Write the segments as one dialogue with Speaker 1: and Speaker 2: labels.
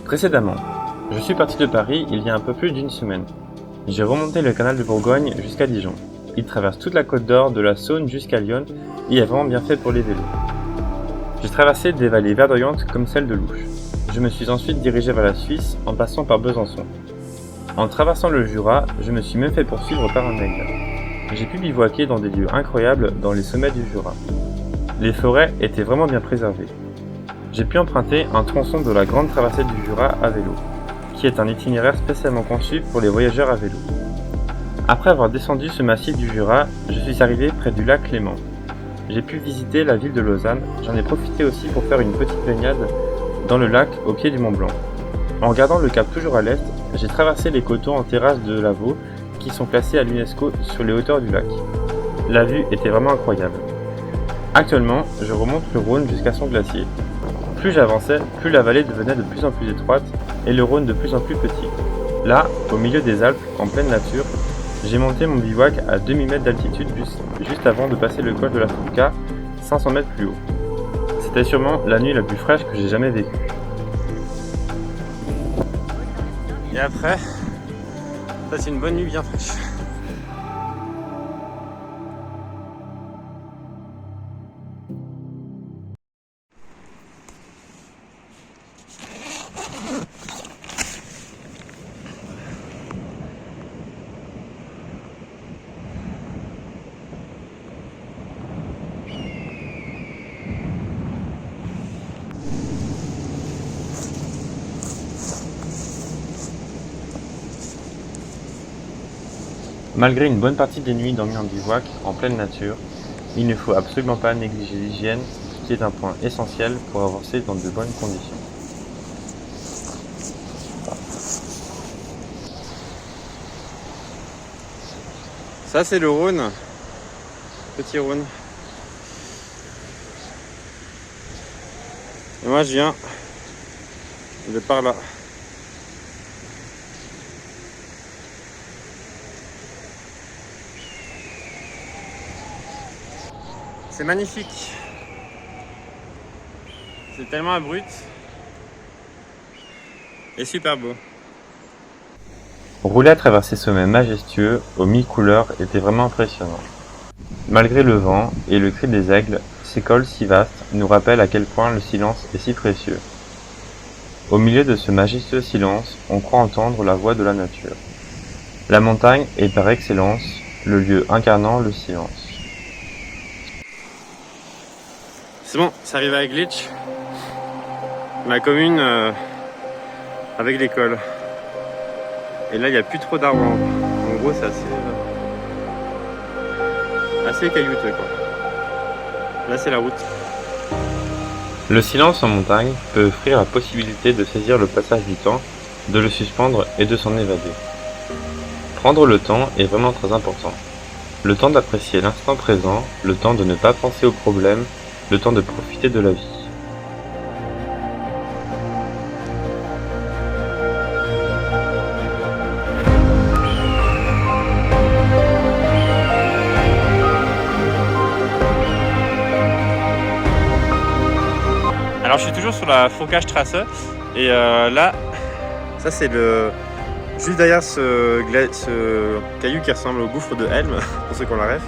Speaker 1: Précédemment, je suis parti de Paris il y a un peu plus d'une semaine. J'ai remonté le canal de Bourgogne jusqu'à Dijon. Il traverse toute la Côte d'Or de la Saône jusqu'à Lyon et est vraiment bien fait pour les vélos. J'ai traversé des vallées verdoyantes comme celle de l'Ouche. Je me suis ensuite dirigé vers la Suisse en passant par Besançon. En traversant le Jura, je me suis même fait poursuivre par un aigle. J'ai pu bivouaquer dans des lieux incroyables dans les sommets du Jura. Les forêts étaient vraiment bien préservées. J'ai pu emprunter un tronçon de la grande traversée du Jura à vélo, qui est un itinéraire spécialement conçu pour les voyageurs à vélo. Après avoir descendu ce massif du Jura, je suis arrivé près du lac Léman. J'ai pu visiter la ville de Lausanne, j'en ai profité aussi pour faire une petite baignade dans le lac au pied du Mont Blanc. En regardant le cap toujours à l'est, j'ai traversé les coteaux en terrasse de Lavaux qui sont classés à l'UNESCO sur les hauteurs du lac. La vue était vraiment incroyable. Actuellement, je remonte le Rhône jusqu'à son glacier. Plus j'avançais, plus la vallée devenait de plus en plus étroite et le Rhône de plus en plus petit. Là, au milieu des Alpes, en pleine nature, j'ai monté mon bivouac à 2000 mètres d'altitude juste avant de passer le col de la Fouca, 500 mètres plus haut. C'était sûrement la nuit la plus fraîche que j'ai jamais vécue. Et après, ça c'est une bonne nuit bien fraîche. Malgré une bonne partie des nuits dormies en bivouac, en pleine nature, il ne faut absolument pas négliger l'hygiène, qui est un point essentiel pour avancer dans de bonnes conditions. Ça c'est le Rhône, petit Rhône. Et moi je viens de par là. C'est magnifique. C'est tellement abrupt et super beau. Rouler à travers ces sommets majestueux aux 1000 couleurs était vraiment impressionnant. Malgré le vent et le cri des aigles, ces cols si vastes nous rappellent à quel point le silence est si précieux. Au milieu de ce majestueux silence, on croit entendre la voix de la nature. La montagne est par excellence le lieu incarnant le silence. C'est bon, c'est arrivé à Glitch, ma commune avec l'école. Et là, il n'y a plus trop d'arbres. En gros, c'est assez caillouteux, quoi. Là, c'est la route. Le silence en montagne peut offrir la possibilité de saisir le passage du temps, de le suspendre et de s'en évader. Prendre le temps est vraiment très important. Le temps d'apprécier l'instant présent, le temps de ne pas penser aux problèmes, le temps de profiter de la vie. Alors je suis toujours sur la Focage-Trasse et là, ça c'est juste derrière ce caillou qui ressemble au gouffre de Helm, pour ceux qui ont la ref,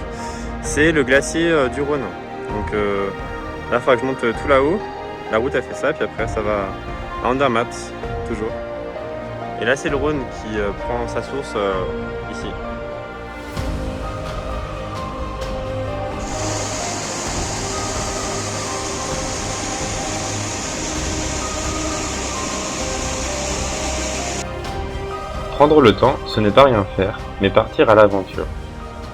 Speaker 1: c'est le glacier du Rhône. Donc là, il faudra que je monte tout là-haut. La route a fait ça, puis après ça va à Andermatt, toujours. Et là, c'est le Rhône qui prend sa source ici. Prendre le temps, ce n'est pas rien faire, mais partir à l'aventure.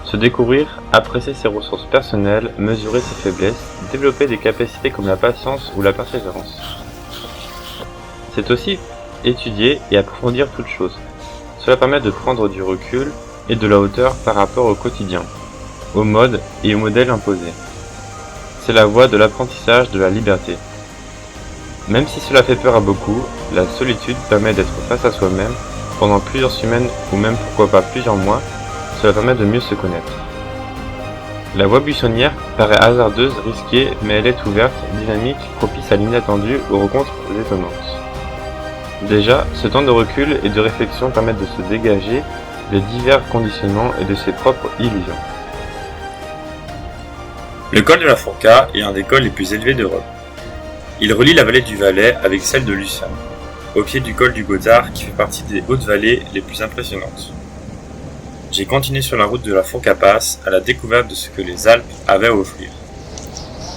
Speaker 1: Se découvrir, apprécier ses ressources personnelles, mesurer ses faiblesses, développer des capacités comme la patience ou la persévérance. C'est aussi étudier et approfondir toute chose. Cela permet de prendre du recul et de la hauteur par rapport au quotidien, aux modes et aux modèles imposés. C'est la voie de l'apprentissage de la liberté. Même si cela fait peur à beaucoup, la solitude permet d'être face à soi-même pendant plusieurs semaines ou même pourquoi pas plusieurs mois cela permet de mieux se connaître. La voie buissonnière paraît hasardeuse, risquée, mais elle est ouverte, dynamique, propice à l'inattendu, aux rencontres étonnantes. Déjà, ce temps de recul et de réflexion permet de se dégager des divers conditionnements et de ses propres illusions. Le col de la Fourca est un des cols les plus élevés d'Europe. Il relie la vallée du Valais avec celle de Lucerne, au pied du col du Gothard qui fait partie des hautes vallées les plus impressionnantes. J'ai continué sur la route de la Fourca Pass à la découverte de ce que les Alpes avaient à offrir.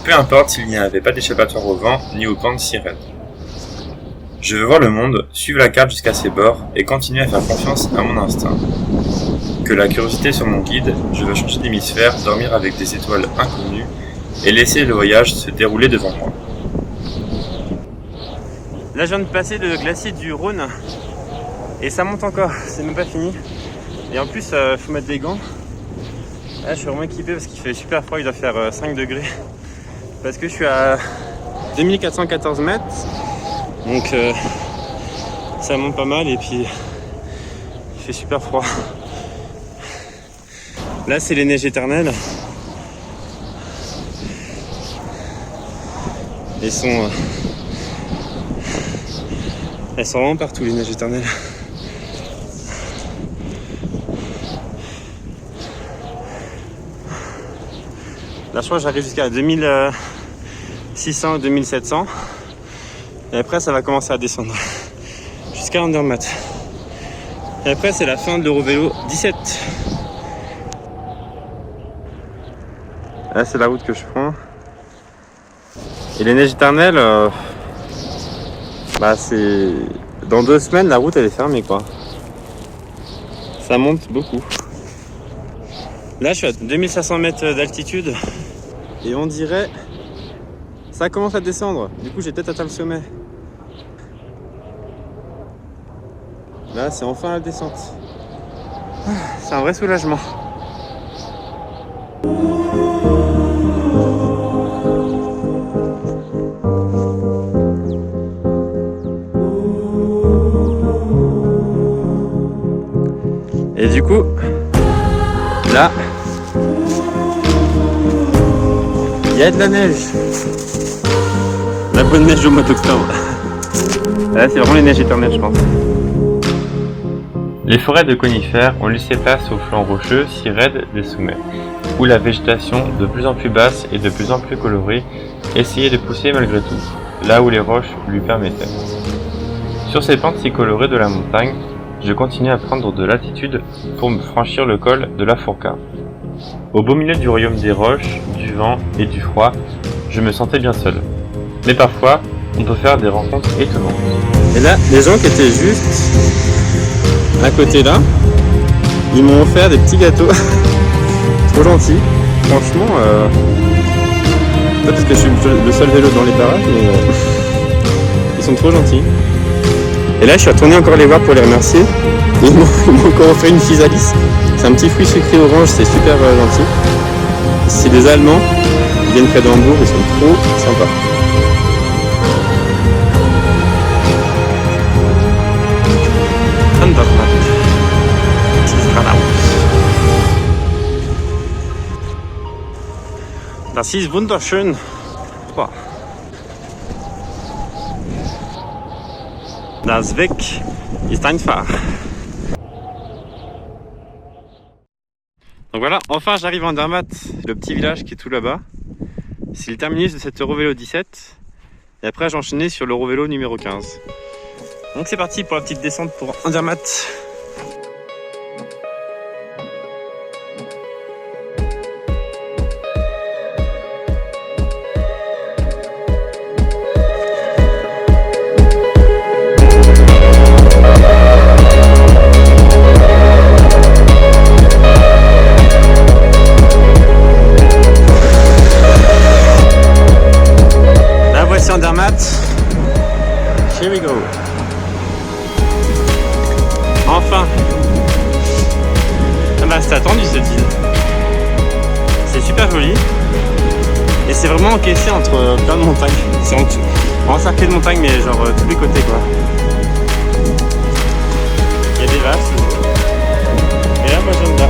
Speaker 1: Peu importe s'il n'y avait pas d'échappatoire au vent ni aux pentes si raides. Je veux voir le monde, suivre la carte jusqu'à ses bords et continuer à faire confiance à mon instinct. Que la curiosité sur mon guide, je veux changer d'hémisphère, dormir avec des étoiles inconnues et laisser le voyage se dérouler devant moi. Là je viens de passer le glacier du Rhône et ça monte encore, c'est même pas fini. Et en plus faut mettre des gants. Là je suis vraiment équipé parce qu'il fait super froid, il doit faire 5 degrés. Parce que je suis à 2414 mètres. Donc ça monte pas mal et puis il fait super froid. Là c'est les neiges éternelles. Elles sont vraiment partout les neiges éternelles. Là je crois que j'arrive jusqu'à 2600 ou 2700. Et après ça va commencer à descendre jusqu'à Andermatt. Et après c'est la fin de l'Eurovélo 17. Là c'est la route que je prends. Et les neiges éternelles, c'est... Dans 2 semaines la route elle est fermée quoi. Ça monte beaucoup. Là je suis à 2500 mètres d'altitude. Et on dirait... Ça commence à descendre. Du coup j'ai peut-être atteint le sommet. Là c'est enfin la descente. C'est un vrai soulagement. Et du coup, là, il y a de la neige. La bonne neige au mois d'octobre. Là, c'est vraiment les neiges éternelles, je pense. Les forêts de conifères ont laissé place aux flancs rocheux si raides des sommets, où la végétation, de plus en plus basse et de plus en plus colorée, essayait de pousser malgré tout, là où les roches lui permettaient. Sur ces pentes si colorées de la montagne, je continuais à prendre de l'altitude pour me franchir le col de la Fourca. Au beau milieu du royaume des roches, du vent et du froid, je me sentais bien seul. Mais parfois, on peut faire des rencontres étonnantes. Et là, les gens qui étaient juste à côté là, ils m'ont offert des petits gâteaux. Trop gentils. Franchement, peut-être parce que je suis le seul vélo dans les parages, mais ils sont trop gentils. Et là je suis retourné encore les voir pour les remercier. Ils m'ont encore offert une physalis. C'est un petit fruit sucré orange, c'est super gentil. C'est des Allemands, ils viennent près de Hambourg, ils sont trop sympas. Das ist wunderschön. Wow. Das Weg ist einfach. Donc voilà, enfin j'arrive à Andermatt, le petit village qui est tout là-bas. C'est le terminus de cet Eurovélo 17. Et après j'ai enchaîné sur l'Eurovélo numéro 15. Donc c'est parti pour la petite descente pour Andermatt. Here we go. Enfin. C'était attendu cette ville. C'est super joli. Et c'est vraiment encaissé entre plein de montagnes. C'est encerclé de montagnes mais genre tous les côtés quoi. Il y a des vaches. Et là moi j'aime bien.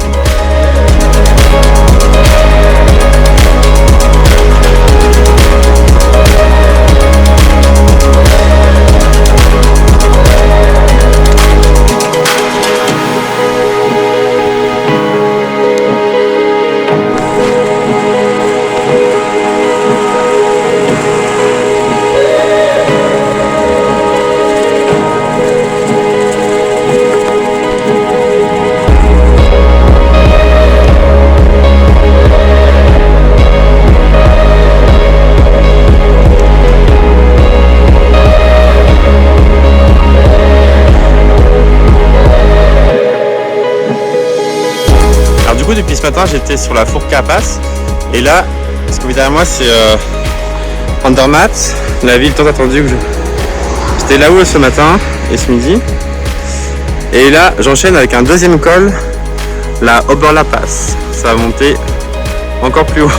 Speaker 2: depuis ce matin j'étais sur la Fourca Pass et là, ce que vous derrière moi c'est Andermatt, la ville tant attendue que j'étais là-haut ce matin et ce midi. Et là j'enchaîne avec un deuxième col, la Oberla Pass. Ça va monter encore plus haut.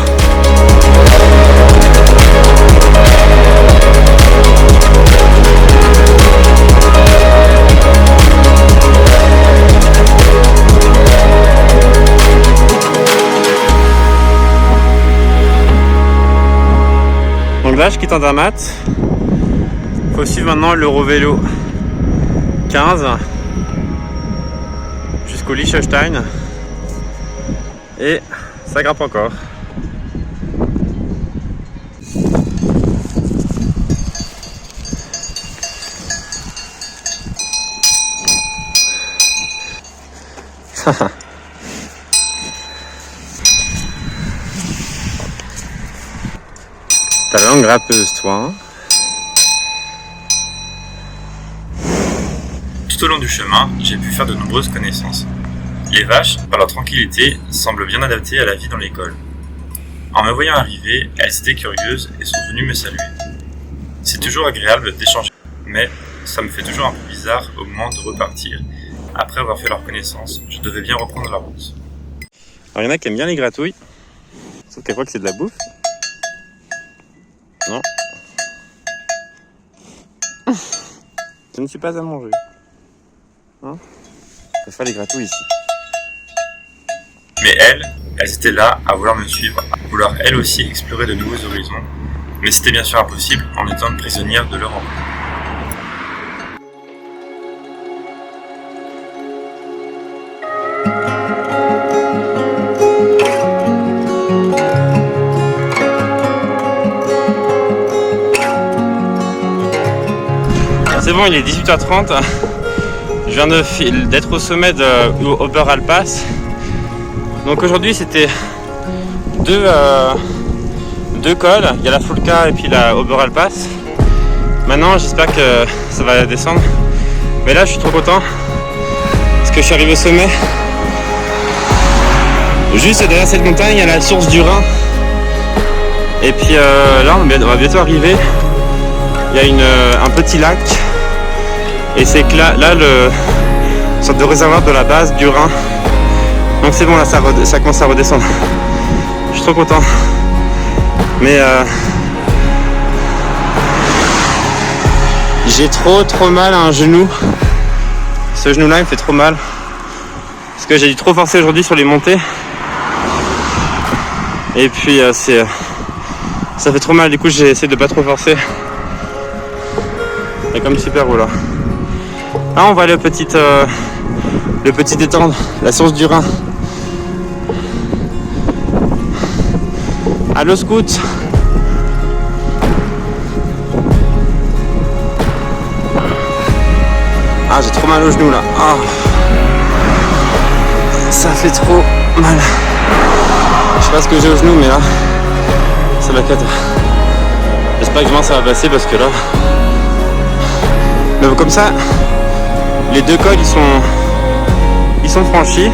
Speaker 2: Donc là je quitte Andermatt. Faut suivre maintenant l'Eurovélo 15 jusqu'au Liechtenstein et ça grimpe encore. T'as la langue râpeuse toi hein.
Speaker 1: Tout au long du chemin, j'ai pu faire de nombreuses connaissances. Les vaches, par leur tranquillité, semblent bien adaptées à la vie dans l'école. En me voyant arriver, elles étaient curieuses et sont venues me saluer. C'est toujours agréable d'échanger, mais ça me fait toujours un peu bizarre au moment de repartir. Après avoir fait leur connaissance, je devais bien reprendre la route.
Speaker 2: Alors il y en a qui aiment bien les gratouilles, sauf qu'elle croit que c'est de la bouffe. Non. Je ne suis pas à manger. Hein? Je vais faire les gratouilles ici.
Speaker 1: Mais elles étaient là à vouloir me suivre, à vouloir elles aussi explorer de nouveaux horizons. Mais c'était bien sûr impossible en étant prisonnière de leur emploi.
Speaker 2: C'est bon, il est 18h30. Je viens d'être au sommet de Oberla Pass. Donc aujourd'hui c'était deux cols. Il y a la Fourca et puis la Oberla Pass. Maintenant j'espère que ça va descendre. Mais là je suis trop content parce que je suis arrivé au sommet. Juste derrière cette montagne il y a la source du Rhin. Et puis là on va bientôt arriver. Il y a un petit lac. Et c'est que là le sorte de réservoir de la base du Rhin. Donc c'est bon là ça commence à redescendre. Je suis trop content. Mais j'ai trop mal à un genou. Ce genou là il me fait trop mal. Parce que j'ai dû trop forcer aujourd'hui sur les montées. Et puis ça fait trop mal, du coup j'ai essayé de pas trop forcer. Et comme super haut là. Là on va aller au petit étang, la source du Rhin. Allo scout. Ah j'ai trop mal au genou là. Ah. Ça fait trop mal. Je sais pas ce que j'ai au genou mais là c'est la cata. J'espère que demain ça va passer parce que là. Mais comme ça, les deux cols ils sont franchis.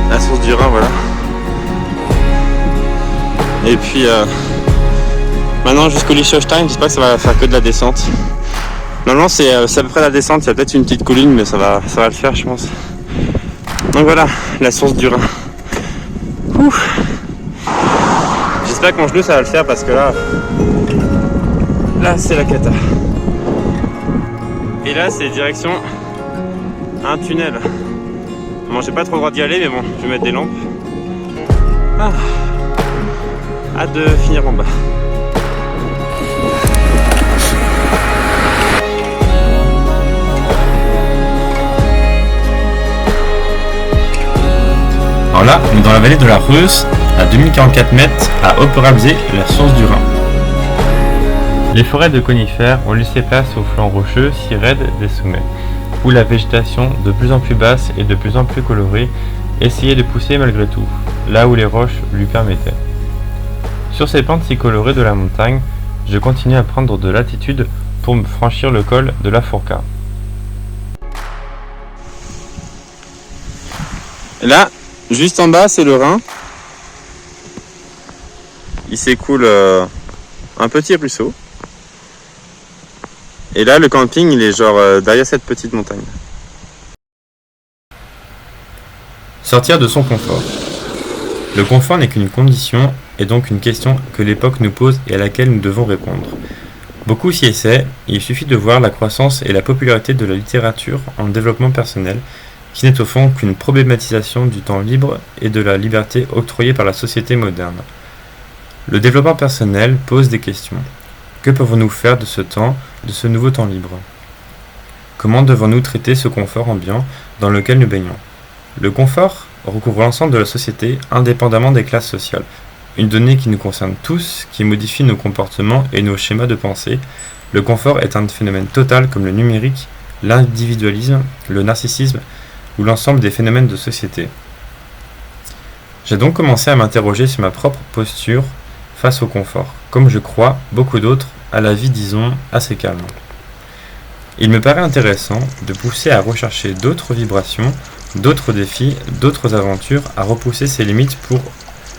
Speaker 2: La source du Rhin, voilà. Et puis maintenant jusqu'au Liechtenstein, j'espère que ça va faire que de la descente. Normalement c'est à peu près la descente, il y a peut-être une petite colline mais ça va le faire je pense. Donc voilà, la source du Rhin. Ouf. J'espère que mon genou ça va le faire parce que là c'est la cata. Et là c'est direction un tunnel. Bon j'ai pas trop le droit d'y aller mais bon je vais mettre des lampes. Ah. Hâte de finir en bas.
Speaker 1: Alors là, on est dans la vallée de la Reuss, à 2044 mètres, à Oberalpsee, la source du Rhin. Les forêts de conifères ont laissé place aux flancs rocheux si raides des sommets, où la végétation, de plus en plus basse et de plus en plus colorée, essayait de pousser malgré tout, là où les roches lui permettaient. Sur ces pentes si colorées de la montagne, je continue à prendre de l'altitude pour me franchir le col de la Fourca.
Speaker 2: Là, Juste en bas, c'est le Rhin. Il s'écoule un petit ruisseau. Et là, le camping, il est genre derrière cette petite montagne.
Speaker 1: Sortir de son confort. Le confort n'est qu'une condition et donc une question que l'époque nous pose et à laquelle nous devons répondre. Beaucoup s'y essaient, il suffit de voir la croissance et la popularité de la littérature en développement personnel, qui n'est au fond qu'une problématisation du temps libre et de la liberté octroyée par la société moderne. Le développement personnel pose des questions. Que pouvons-nous faire de ce temps, de ce nouveau temps libre ? Comment devons-nous traiter ce confort ambiant dans lequel nous baignons ? Le confort recouvre l'ensemble de la société indépendamment des classes sociales. Une donnée qui nous concerne tous, qui modifie nos comportements et nos schémas de pensée. Le confort est un phénomène total comme le numérique, l'individualisme, le narcissisme ou l'ensemble des phénomènes de société. J'ai donc commencé à m'interroger sur ma propre posture face au confort, comme je crois beaucoup d'autres à la vie, disons, assez calme. Il me paraît intéressant de pousser à rechercher d'autres vibrations, d'autres défis, d'autres aventures, à repousser ses limites pour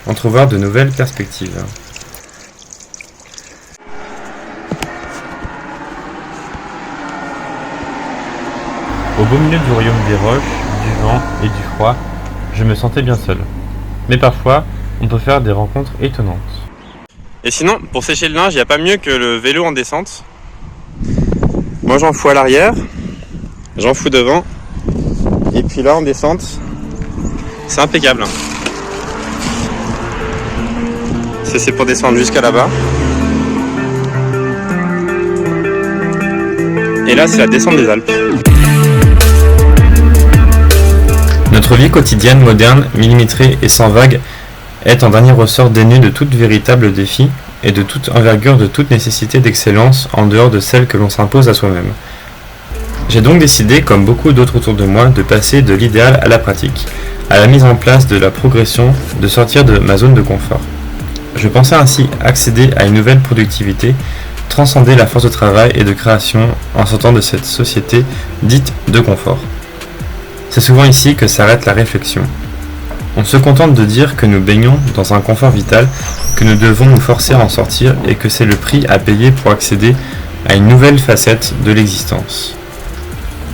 Speaker 1: entrevoir de nouvelles perspectives. Au beau milieu du royaume des roches, du vent et du froid, je me sentais bien seul. Mais parfois, on peut faire des rencontres étonnantes.
Speaker 2: Et sinon, pour sécher le linge, il n'y a pas mieux que le vélo en descente. Moi, j'en fous à l'arrière, j'en fous devant. Et puis là, en descente, c'est impeccable. C'est pour descendre jusqu'à là-bas. Et là, c'est la descente des Alpes.
Speaker 1: Notre vie quotidienne, moderne, millimétrée et sans vague, est en dernier ressort dénuée de tout véritable défi et de toute envergure, de toute nécessité d'excellence en dehors de celle que l'on s'impose à soi-même. J'ai donc décidé, comme beaucoup d'autres autour de moi, de passer de l'idéal à la pratique, à la mise en place de la progression, de sortir de ma zone de confort. Je pensais ainsi accéder à une nouvelle productivité, transcender la force de travail et de création en sortant de cette société dite de confort. C'est souvent ici que s'arrête la réflexion. On se contente de dire que nous baignons dans un confort vital, que nous devons nous forcer à en sortir et que c'est le prix à payer pour accéder à une nouvelle facette de l'existence.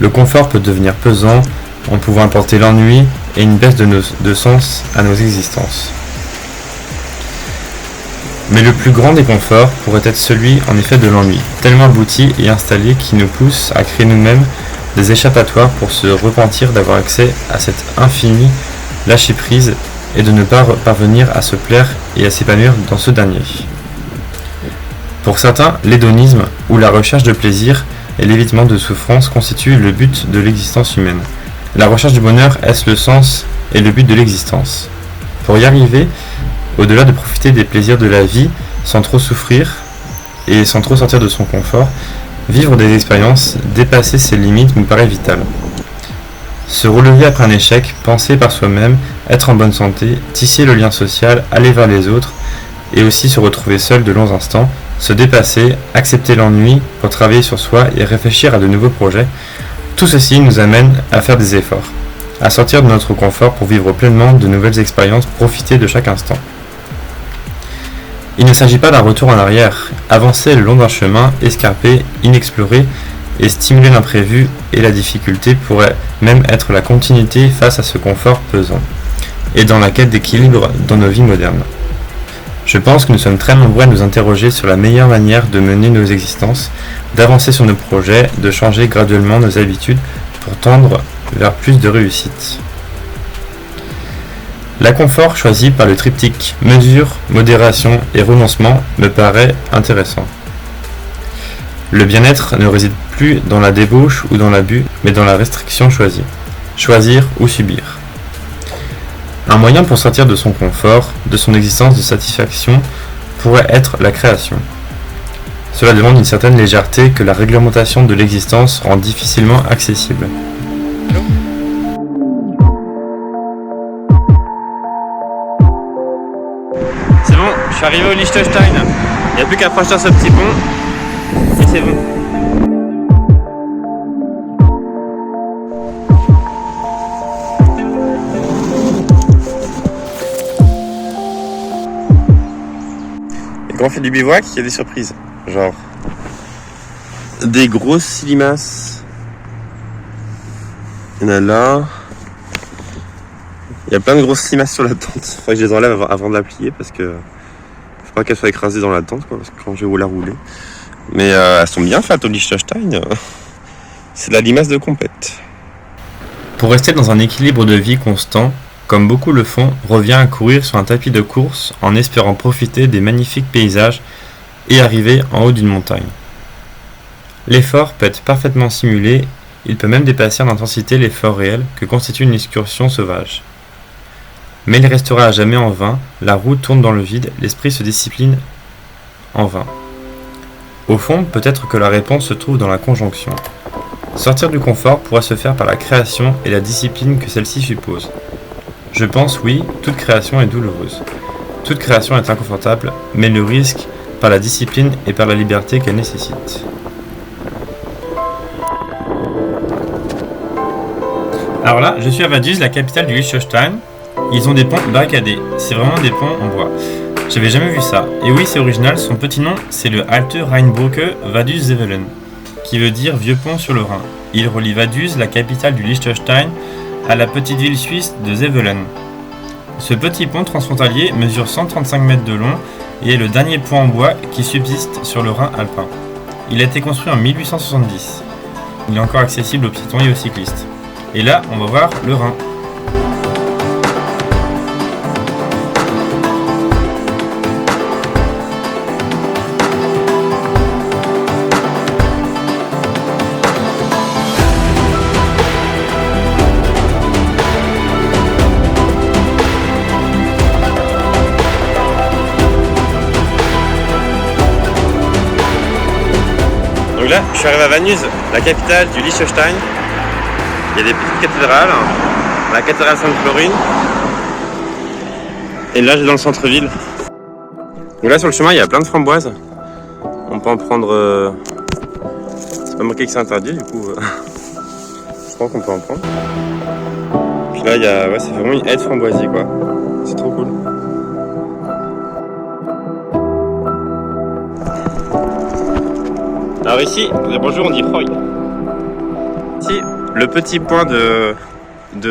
Speaker 1: Le confort peut devenir pesant en pouvant apporter l'ennui et une baisse de sens à nos existences. Mais le plus grand des conforts pourrait être celui en effet de l'ennui, tellement abouti et installé qui nous pousse à créer nous-mêmes des échappatoires pour se repentir d'avoir accès à cet infini lâcher-prise et de ne pas parvenir à se plaire et à s'épanouir dans ce dernier. Pour certains, l'hédonisme ou la recherche de plaisir et l'évitement de souffrance constituent le but de l'existence humaine. La recherche du bonheur est le sens et le but de l'existence. Pour y arriver, au-delà de profiter des plaisirs de la vie sans trop souffrir et sans trop sortir de son confort, vivre des expériences, dépasser ses limites me paraît vital. Se relever après un échec, penser par soi-même, être en bonne santé, tisser le lien social, aller vers les autres et aussi se retrouver seul de longs instants, se dépasser, accepter l'ennui pour travailler sur soi et réfléchir à de nouveaux projets, tout ceci nous amène à faire des efforts, à sortir de notre confort pour vivre pleinement de nouvelles expériences, profiter de chaque instant. Il ne s'agit pas d'un retour en arrière, avancer le long d'un chemin escarpé, inexploré et stimuler l'imprévu et la difficulté pourrait même être la continuité face à ce confort pesant et dans la quête d'équilibre dans nos vies modernes. Je pense que nous sommes très nombreux à nous interroger sur la meilleure manière de mener nos existences, d'avancer sur nos projets, de changer graduellement nos habitudes pour tendre vers plus de réussite. La confort choisi par le triptyque mesure, modération et renoncement me paraît intéressant. Le bien-être ne réside plus dans la débauche ou dans l'abus, mais dans la restriction choisie. Choisir ou subir. Un moyen pour sortir de son confort, de son existence de satisfaction, pourrait être la création. Cela demande une certaine légèreté que la réglementation de l'existence rend difficilement accessible.
Speaker 2: C'est bon, je suis arrivé au Liechtenstein. Il n'y a plus qu'à franchir ce petit pont et c'est bon. quand on fait du bivouac, il y a des surprises. Genre des grosses limaces. Il y en a là. Il y a plein de grosses limaces sur la tente. Faudrait que je les enlève avant de la plier parce que faut pas qu'elles soient écrasées dans la tente quoi, parce que quand je vais la rouler. Mais elles sont bien faites au Liechtenstein. C'est de la limace de compète.
Speaker 1: Pour rester dans un équilibre de vie constant, comme beaucoup le font, revient à courir sur un tapis de course en espérant profiter des magnifiques paysages et arriver en haut d'une montagne. L'effort peut être parfaitement simulé, il peut même dépasser en intensité l'effort réel que constitue une excursion sauvage. Mais il restera à jamais en vain, la roue tourne dans le vide, l'esprit se discipline en vain. Au fond, peut-être que la réponse se trouve dans la conjonction. Sortir du confort pourra se faire par la création et la discipline que celle-ci suppose. Je pense oui, toute création est douloureuse. Toute création est inconfortable, mais le risque par la discipline et par la liberté qu'elle nécessite. Alors là, je suis à Vaduz, la capitale du Liechtenstein. Ils ont des ponts barricadés. C'est vraiment des ponts en bois. J'avais jamais vu ça. Et oui, c'est original. Son petit nom, c'est le Alte Rheinbrücke Vaduz-Zevelen, qui veut dire vieux pont sur le Rhin. Il relie Vaduz, la capitale du Liechtenstein, à la petite ville suisse de Zevelen. Ce petit pont transfrontalier mesure 135 mètres de long et est le dernier pont en bois qui subsiste sur le Rhin alpin. Il a été construit en 1870. Il est encore accessible aux piétons et aux cyclistes. Et là, on va voir le Rhin.
Speaker 2: Donc là, je suis arrivé à Vaduz, la capitale du Liechtenstein. Il y a des petites cathédrales, la cathédrale Sainte-Florine. Et là, j'ai dans le centre-ville. Donc là, sur le chemin, il y a plein de framboises. On peut en prendre... C'est pas marqué que c'est interdit, du coup... Je pense qu'on peut en prendre. Puis là, il y a... Ouais, c'est vraiment une haie de framboisier, quoi. C'est trop cool. Alors ici, bonjour, on dit Roy. Ici, le petit point de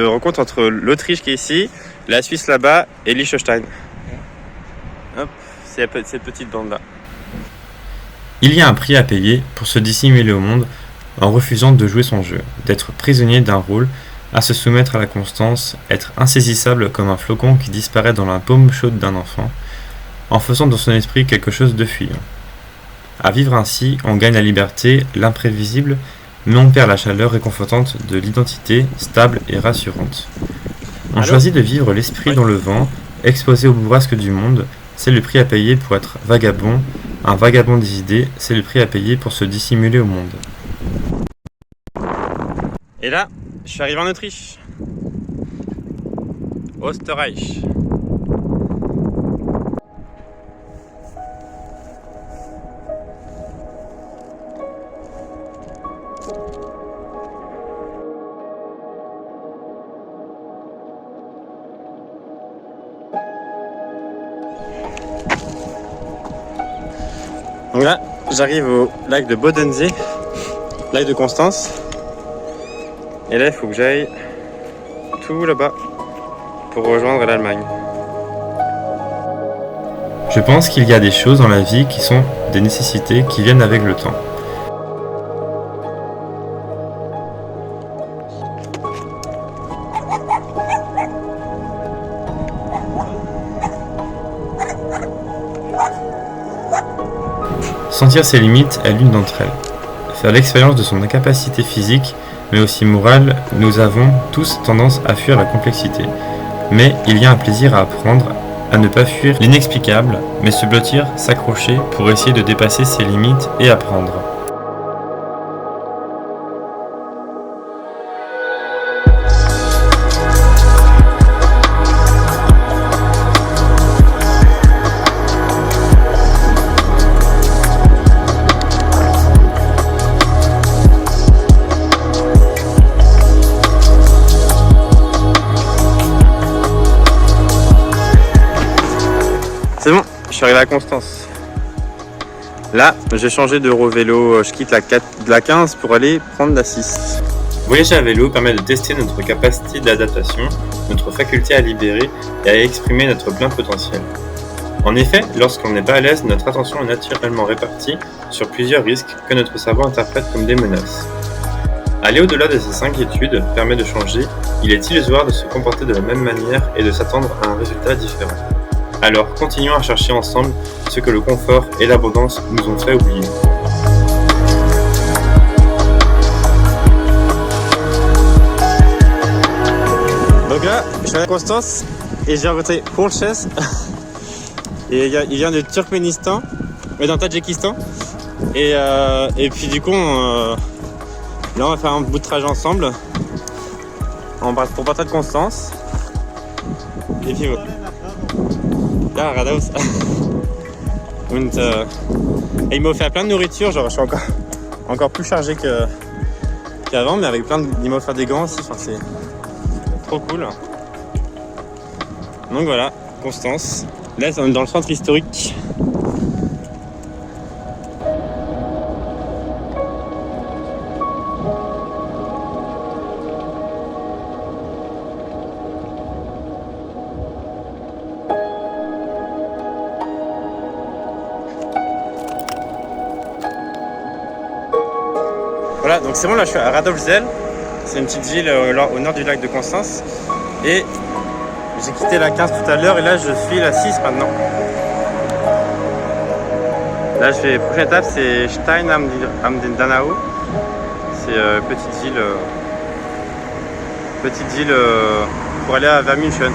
Speaker 2: rencontre entre l'Autriche qui est ici, la Suisse là-bas et Liechtenstein. Hop, c'est cette petite bande-là.
Speaker 1: Il y a un prix à payer pour se dissimuler au monde en refusant de jouer son jeu, d'être prisonnier d'un rôle, à se soumettre à la constance, être insaisissable comme un flocon qui disparaît dans la paume chaude d'un enfant, en faisant dans son esprit quelque chose de fuyant. À vivre ainsi, on gagne la liberté, l'imprévisible, mais on perd la chaleur réconfortante de l'identité, stable et rassurante. On choisit de vivre l'esprit dans le vent, exposé aux bourrasques du monde, c'est le prix à payer pour être vagabond, un vagabond des idées, c'est le prix à payer pour se dissimuler au monde.
Speaker 2: Et là, je suis arrivé en Autriche. Österreich. Donc là, j'arrive au lac de Bodensee, lac de Constance. Et là, il faut que j'aille tout là-bas pour rejoindre l'Allemagne.
Speaker 1: Je pense qu'il y a des choses dans la vie qui sont des nécessités qui viennent avec le temps. Sentir ses limites est l'une d'entre elles. Faire l'expérience de son incapacité physique, mais aussi morale, nous avons tous tendance à fuir la complexité. Mais il y a un plaisir à apprendre à ne pas fuir l'inexplicable, mais se blottir, s'accrocher pour essayer de dépasser ses limites et apprendre.
Speaker 2: C'est bon, je suis arrivé à Constance. Là, j'ai changé d'Eurovélo, je quitte la 15 pour aller prendre la 6.
Speaker 1: Voyager à vélo permet de tester notre capacité d'adaptation, notre faculté à libérer et à exprimer notre plein potentiel. En effet, lorsqu'on n'est pas à l'aise, notre attention est naturellement répartie sur plusieurs risques que notre cerveau interprète comme des menaces. Aller au-delà de ces inquiétudes permet de changer, il est illusoire de se comporter de la même manière et de s'attendre à un résultat différent. Alors continuons à chercher ensemble ce que le confort et l'abondance nous ont fait oublier.
Speaker 2: Donc là, je suis à Constance et j'ai rencontré Pourches. Et il vient de Turkménistan, mais dans Tadjikistan. Et puis du coup, là on va faire un bout de trajet ensemble. Pour partir de Constance. Et puis voilà. Là, Radaus. Et il m'a offert plein de nourriture, genre je suis encore plus chargé qu'avant, mais avec il m'a offert des gants aussi, enfin, c'est trop cool. Donc voilà, Constance. Là, on est dans le centre historique. Voilà, donc c'est bon, là je suis à Radolfzell. C'est une petite ville au nord du lac de Constance. Et j'ai quitté la 15 tout à l'heure et là je suis la 6 maintenant. Là je fais, prochaine étape c'est Stein am den Donau. C'est petite ville pour aller vers München.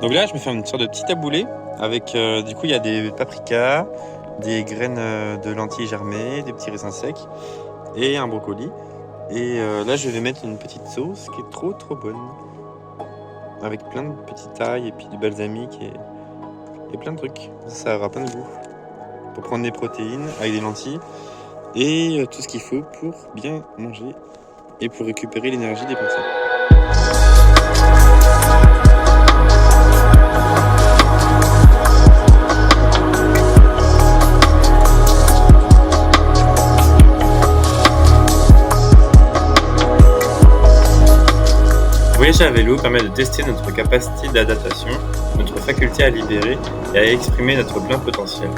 Speaker 2: Donc là, je me fais une sorte de petit taboulé avec, du coup, il y a des paprikas, des graines de lentilles germées, des petits raisins secs et un brocoli. Et là, je vais mettre une petite sauce qui est trop bonne. Avec plein de petites ail et puis du balsamique et plein de trucs. Ça aura plein de goût. Pour prendre des protéines avec des lentilles et tout ce qu'il faut pour bien manger et pour récupérer l'énergie dépensée.
Speaker 1: Voyager à vélo permet de tester notre capacité d'adaptation, notre faculté à libérer et à exprimer notre plein potentiel.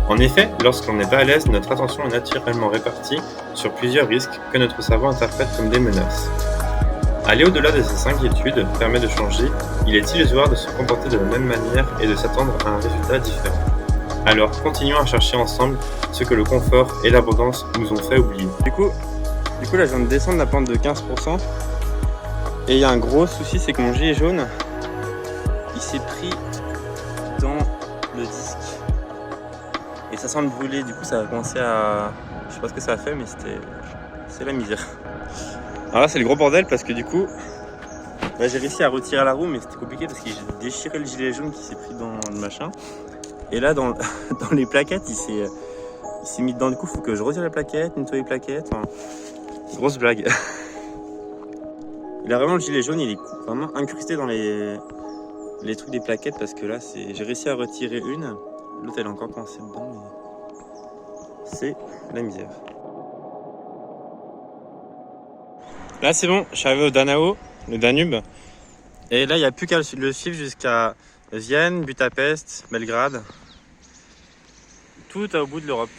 Speaker 1: En effet, lorsqu'on n'est pas à l'aise, notre attention est naturellement répartie sur plusieurs risques que notre cerveau interprète comme des menaces. Aller au-delà de ces inquiétudes permet de changer, il est illusoire de se comporter de la même manière et de s'attendre à un résultat différent. Alors continuons à chercher ensemble ce que le confort et l'abondance nous ont fait oublier.
Speaker 2: Du coup là je viens de descendre la pente de 15%. Et il y a un gros souci, c'est que mon gilet jaune, il s'est pris dans le disque. Et ça semble brûler, du coup ça a commencé à... Je sais pas ce que ça a fait, mais c'est la misère. Alors là c'est le gros bordel parce que du coup, là, j'ai réussi à retirer la roue, mais c'était compliqué parce que j'ai déchiré le gilet jaune qui s'est pris dans le machin. Et là dans les plaquettes, il s'est mis dedans, du coup il faut que je retire les plaquettes, nettoie les plaquettes. Enfin, grosse blague. Il a vraiment le gilet jaune, il est vraiment incrusté dans les trucs des plaquettes parce que là, j'ai réussi à retirer une. L'autre, elle est encore coincée dedans, mais c'est la misère. Là, c'est bon, je suis arrivé au Donau, le Danube. Et là, il n'y a plus qu'à le suivre jusqu'à Vienne, Budapest, Belgrade. Tout au bout de l'Europe.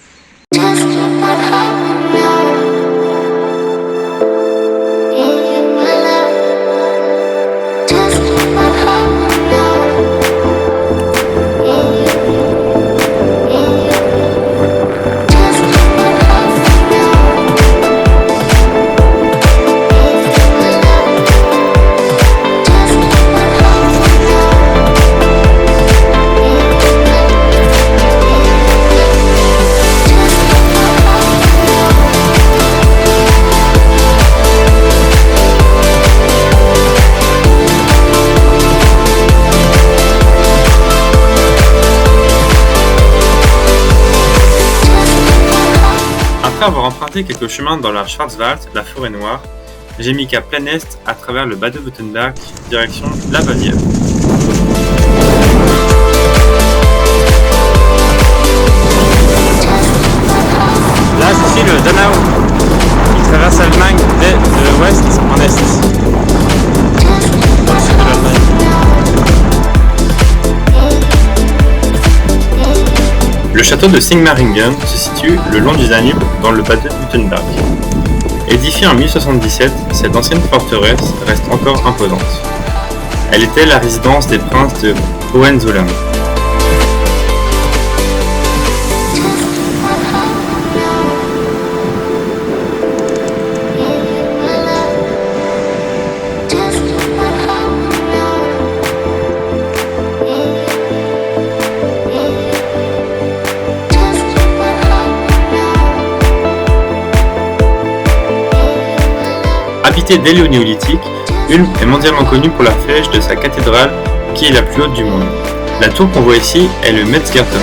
Speaker 1: emprunté quelques chemins dans la Schwarzwald, la forêt noire. J'ai mis cap plein est à travers le Bade-Württemberg, direction la Bavière.
Speaker 2: Là, je suis le Donau, qui traverse l'Allemagne de l'ouest en est. Dans le sud de l'Allemagne.
Speaker 1: Le château de Sigmaringen se situe le long du Danube dans le Bade-Württemberg. Édifiée en 1077, cette ancienne forteresse reste encore imposante. Elle était la résidence des princes de Hohenzollern. Habitée dès le néolithique, Ulm est mondialement connue pour la flèche de sa cathédrale qui est la plus haute du monde. La tour qu'on voit ici est le Metzgerturm.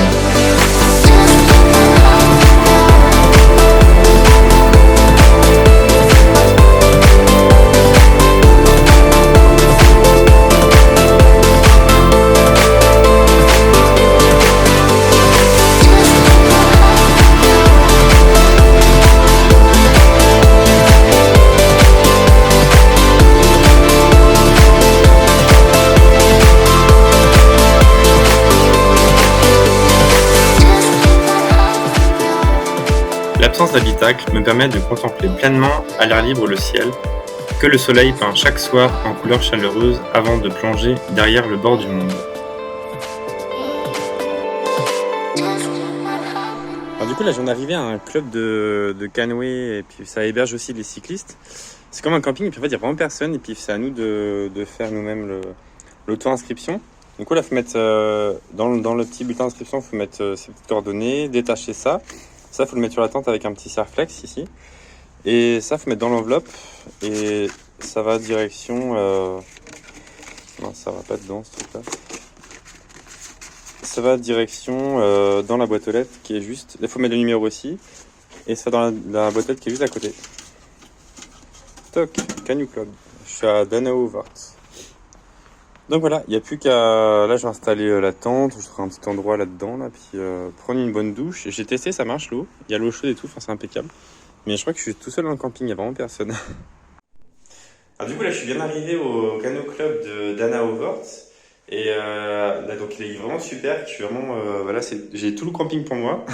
Speaker 1: L'absence d'habitacle me permet de contempler pleinement à l'air libre le ciel, que le soleil peint chaque soir en couleurs chaleureuses avant de plonger derrière le bord du monde.
Speaker 2: Alors du coup là, j'en arrivé à un club de canoë et puis ça héberge aussi les cyclistes. C'est comme un camping et puis en fait il n'y a vraiment personne et puis c'est à nous de faire nous-mêmes l'auto-inscription. Du coup là, il faut mettre dans le petit bulletin d'inscription, il faut mettre ses petites coordonnées, détacher ça. Ça, faut le mettre sur la tente avec un petit serre-flex ici. Et ça, faut mettre dans l'enveloppe. Et ça va direction... Non, ça va pas dedans, ce truc-là. Ça va direction dans la boîte aux lettres qui est juste... Il faut mettre le numéro aussi. Et ça va dans la boîte aux lettres qui est juste à côté. Toc, Canoe Club. Je suis à Donauwörth. Donc voilà, il n'y a plus qu'à... Là, je vais installer la tente, je ferai un petit endroit là-dedans, là, puis prendre une bonne douche. J'ai testé, ça marche l'eau. Il y a l'eau chaude et tout, enfin, c'est impeccable. Mais je crois que je suis tout seul dans le camping, il n'y a vraiment personne. Alors du coup, là, je suis bien arrivé au Canoe Club de Donauwörth. Et là, donc, il est vraiment super. Je suis vraiment... voilà, j'ai tout le camping pour moi.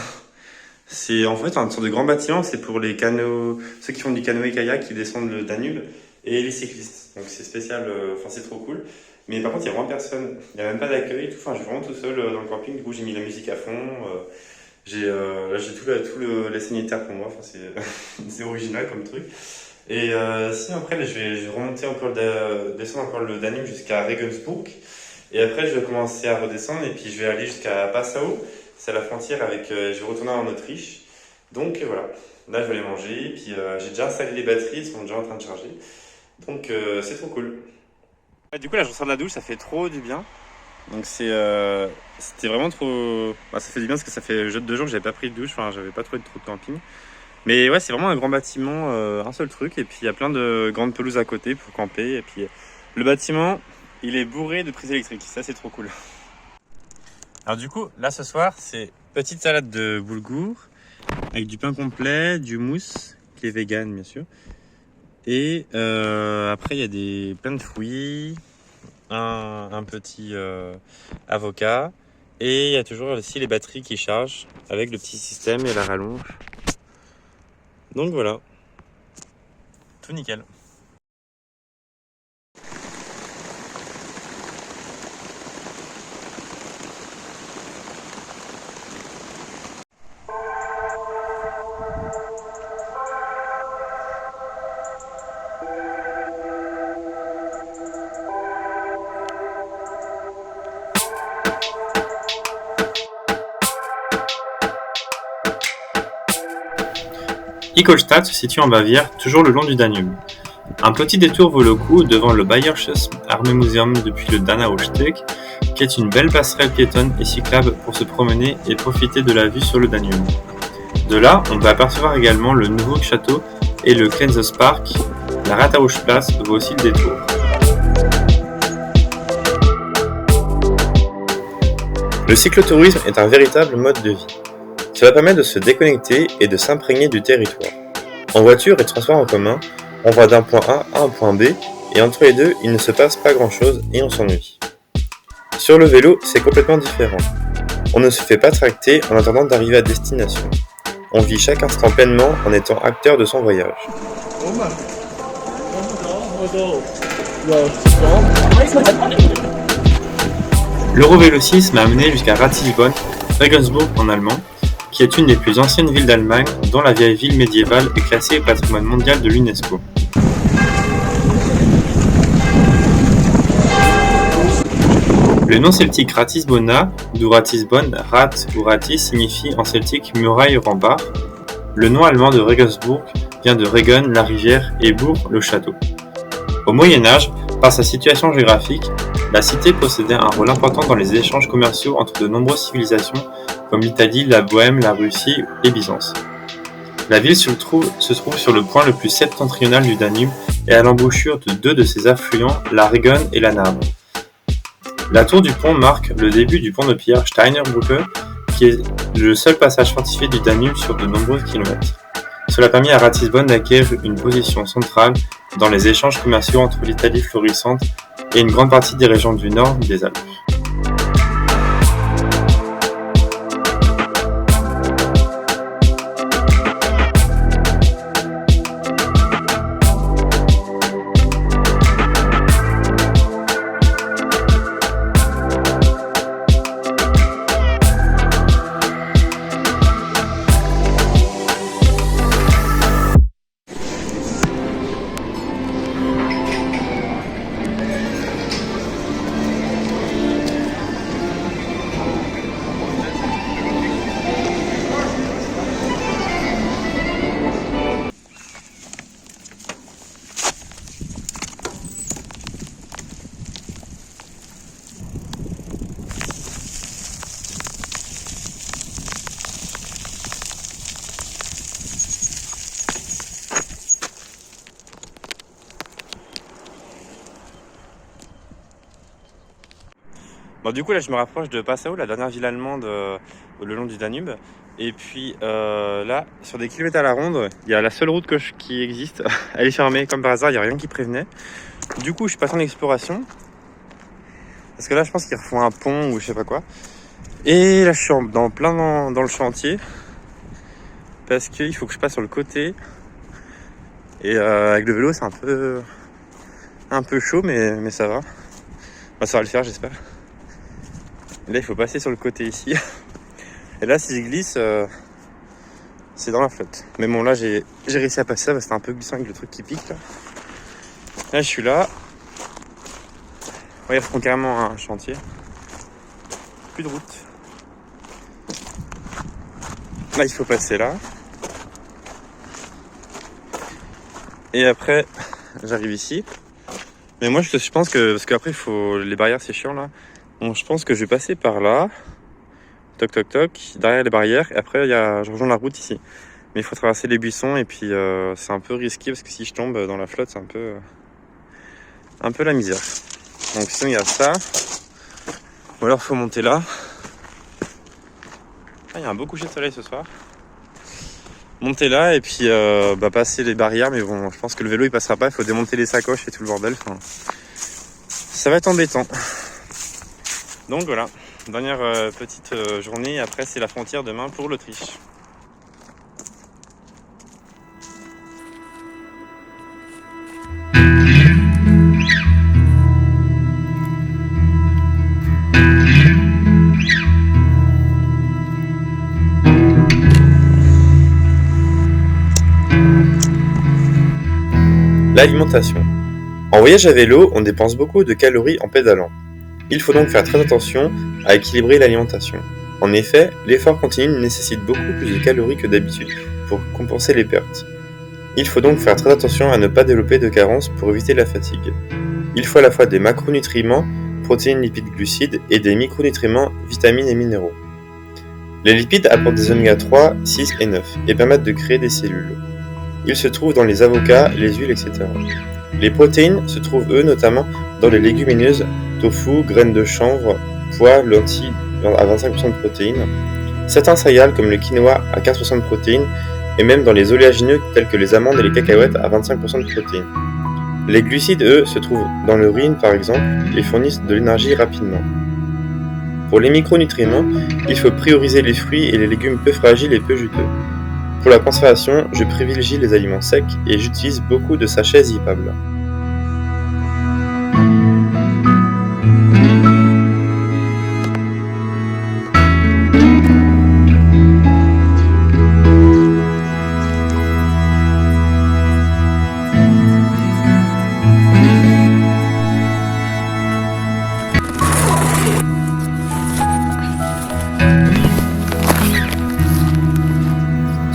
Speaker 2: C'est en fait un sorte de grand bâtiment, c'est pour les canots, ceux qui font du canoë-kayak, qui descendent le Danube, et les cyclistes. Donc c'est spécial, enfin c'est trop cool. Mais par contre, il n'y a vraiment personne. Il n'y a même pas d'accueil. Enfin, je suis vraiment tout seul dans le camping. Du coup, j'ai mis la musique à fond. J'ai tout les sanitaires pour moi. Enfin, c'est original comme truc. Et sinon, après, je vais remonter encore, descendre encore le Danube jusqu'à Regensburg. Et après, je vais commencer à redescendre. Et puis, je vais aller jusqu'à Passau. C'est à la frontière avec... je vais retourner en Autriche. Donc, voilà. Là, je vais aller manger. Et puis, j'ai déjà installé les batteries. Elles sont déjà en train de charger. Donc, c'est trop cool. Ouais, du coup là je ressors de la douche, ça fait trop du bien. Donc c'était vraiment trop... Bah, ça fait du bien parce que ça fait 2 jours que j'avais pas pris de douche, enfin j'avais pas trouvé de trou de camping. Mais ouais, c'est vraiment un grand bâtiment, un seul truc, et puis il y a plein de grandes pelouses à côté pour camper. Et puis le bâtiment, il est bourré de prises électriques, ça c'est trop cool. Alors du coup, là ce soir, c'est petite salade de boulgour, avec du pain complet, du mousse, qui est vegan bien sûr. Et après, il y a plein de fruits, un petit avocat. Et il y a toujours aussi les batteries qui chargent avec le petit système et la rallonge. Donc voilà, tout nickel.
Speaker 1: Ingolstadt se situe en Bavière, toujours le long du Danube. Un petit détour vaut le coup devant le Bayerisches Armeemuseum depuis le Donausteg, qui est une belle passerelle piétonne et cyclable pour se promener et profiter de la vue sur le Danube. De là, on peut apercevoir également le nouveau château et le Kansas Park. La Rathausplace vaut aussi le détour. Le cyclotourisme est un véritable mode de vie. Cela permet de se déconnecter et de s'imprégner du territoire. En voiture et transport en commun, on va d'un point A à un point B et entre les deux, il ne se passe pas grand-chose et on s'ennuie. Sur le vélo, c'est complètement différent. On ne se fait pas tracter en attendant d'arriver à destination. On vit chaque instant pleinement en étant acteur de son voyage. L'Eurovélo 6 m'a amené jusqu'à Ratisbonne, Regensburg en allemand, qui est une des plus anciennes villes d'Allemagne, dont la vieille ville médiévale est classée au patrimoine mondial de l'UNESCO. Le nom celtique Ratisbona, d'où Ratisbonne, Rat ou Ratis signifie en celtique muraille ou rempart. Le nom allemand de Regensburg vient de Regen, la rivière, et Burg, le château. Au Moyen-Âge, par sa situation géographique, la cité possédait un rôle important dans les échanges commerciaux entre de nombreuses civilisations comme l'Italie, la Bohême, la Russie et Byzance. La ville se trouve sur le point le plus septentrional du Danube et à l'embouchure de deux de ses affluents, la Regen et la Nahe. La tour du pont marque le début du pont de pierre Steinerbrücke, qui est le seul passage fortifié du Danube sur de nombreux kilomètres. Cela a permis à Ratisbonne d'acquérir une position centrale dans les échanges commerciaux entre l'Italie florissante et une grande partie des régions du nord des Alpes. Bon, du coup là je me rapproche de Passau, la dernière ville allemande le long du Danube. Et puis là, sur des kilomètres à la ronde, il y a la seule route qui existe. Elle est fermée, comme par hasard, il n'y a rien qui prévenait. Du coup je suis passé en exploration. Parce que là je pense qu'ils refont un pont ou je sais pas quoi. Et là je suis dans le chantier. Parce qu'il faut que je passe sur le côté. Et avec le vélo c'est un peu chaud mais ça va. Bah, ça va le faire j'espère. Et là il faut passer sur le côté ici. Et là si je glisse c'est dans la flotte. Mais bon là j'ai réussi à passer ça parce que c'était un peu glissant avec le truc qui pique là. Là je suis là. Ouais, ils refont carrément un chantier. Plus de route. Là il faut passer là. Et après j'arrive ici. Mais moi je pense que parce qu'après les barrières c'est chiant là. Donc je pense que je vais passer par là. Toc toc toc, derrière les barrières. Et après je rejoins la route ici. Mais il faut traverser les buissons et puis c'est un peu risqué parce que si je tombe dans la flotte c'est un peu la misère. Donc sinon il y a ça. Ou alors faut monter là. Ah, il y a un beau coucher de soleil ce soir. Monter là et puis passer les barrières. Mais bon, je pense que le vélo il passera pas. Il faut démonter les sacoches et tout le bordel. Enfin, ça va être embêtant. Donc voilà, dernière petite journée. Après c'est la frontière demain pour l'Autriche. L'alimentation. En voyage à vélo, on dépense beaucoup de calories en pédalant. Il faut donc faire très attention à équilibrer l'alimentation. En effet, l'effort continu nécessite beaucoup plus de calories que d'habitude pour compenser les pertes. Il faut donc faire très attention à ne pas développer de carences pour éviter la fatigue. Il faut à la fois des macronutriments, protéines, lipides, glucides, et des micronutriments, vitamines et minéraux. Les lipides apportent des oméga 3, 6 et 9 et permettent de créer des cellules. Ils se trouvent dans les avocats, les huiles, etc. Les protéines se trouvent eux notamment dans les légumineuses, tofu, graines de chanvre, pois, lentilles à 25% de protéines, certains céréales comme le quinoa à 15% de protéines et même dans les oléagineux tels que les amandes et les cacahuètes à 25% de protéines. Les glucides, eux, se trouvent dans l'urine par exemple et fournissent de l'énergie rapidement. Pour les micronutriments, il faut prioriser les fruits et les légumes peu fragiles et peu juteux. Pour la conservation, je privilégie les aliments secs et j'utilise beaucoup de sachets zippables.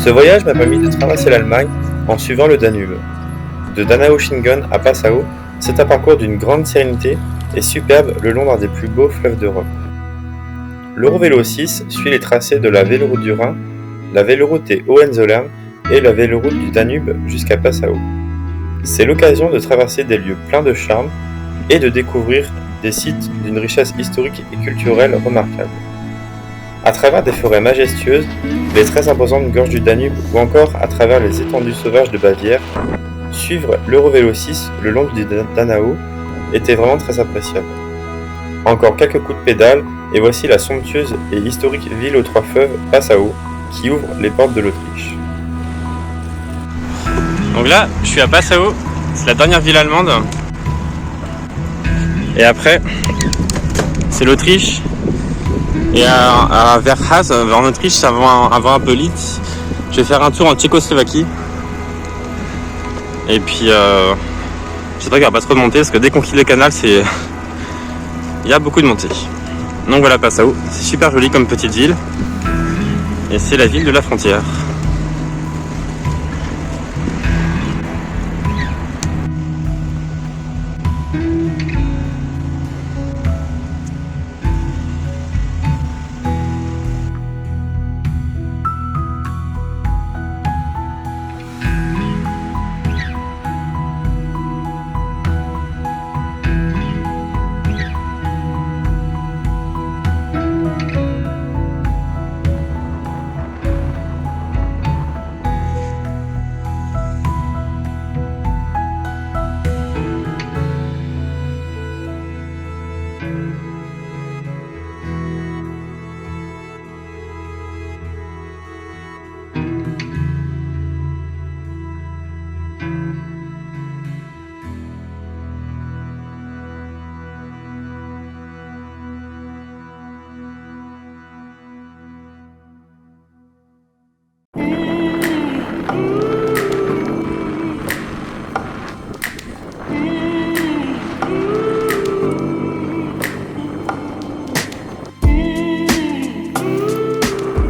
Speaker 1: Ce voyage m'a permis de traverser l'Allemagne en suivant le Danube. De Donaueschingen à Passau, c'est un parcours d'une grande sérénité et superbe le long d'un des plus beaux fleuves d'Europe. L'Eurovélo 6 suit les tracés de la véloroute du Rhin, la véloroute des Hohenzollern et la véloroute du Danube jusqu'à Passau. C'est l'occasion de traverser des lieux pleins de charme et de découvrir des sites d'une richesse historique et culturelle remarquable. À travers des forêts majestueuses, les très imposantes gorges du Danube ou encore à travers les étendues sauvages de Bavière, suivre l'Eurovélo 6 le long du Donau était vraiment très appréciable. Encore quelques coups de pédale et voici la somptueuse et historique ville aux trois fleuves, Passau, qui ouvre les portes de l'Autriche.
Speaker 2: Donc là, je suis à Passau, c'est la dernière ville allemande. Et après, c'est l'Autriche. Et vers Haas, en Autriche, avant un peu Litz, je vais faire un tour en Tchécoslovaquie. Et puis, j'espère qu'il n'y aura pas trop de montées, parce que dès qu'on quitte le canal, il y a beaucoup de montées. Donc voilà, Passau, c'est super joli comme petite ville. Et c'est la ville de la frontière.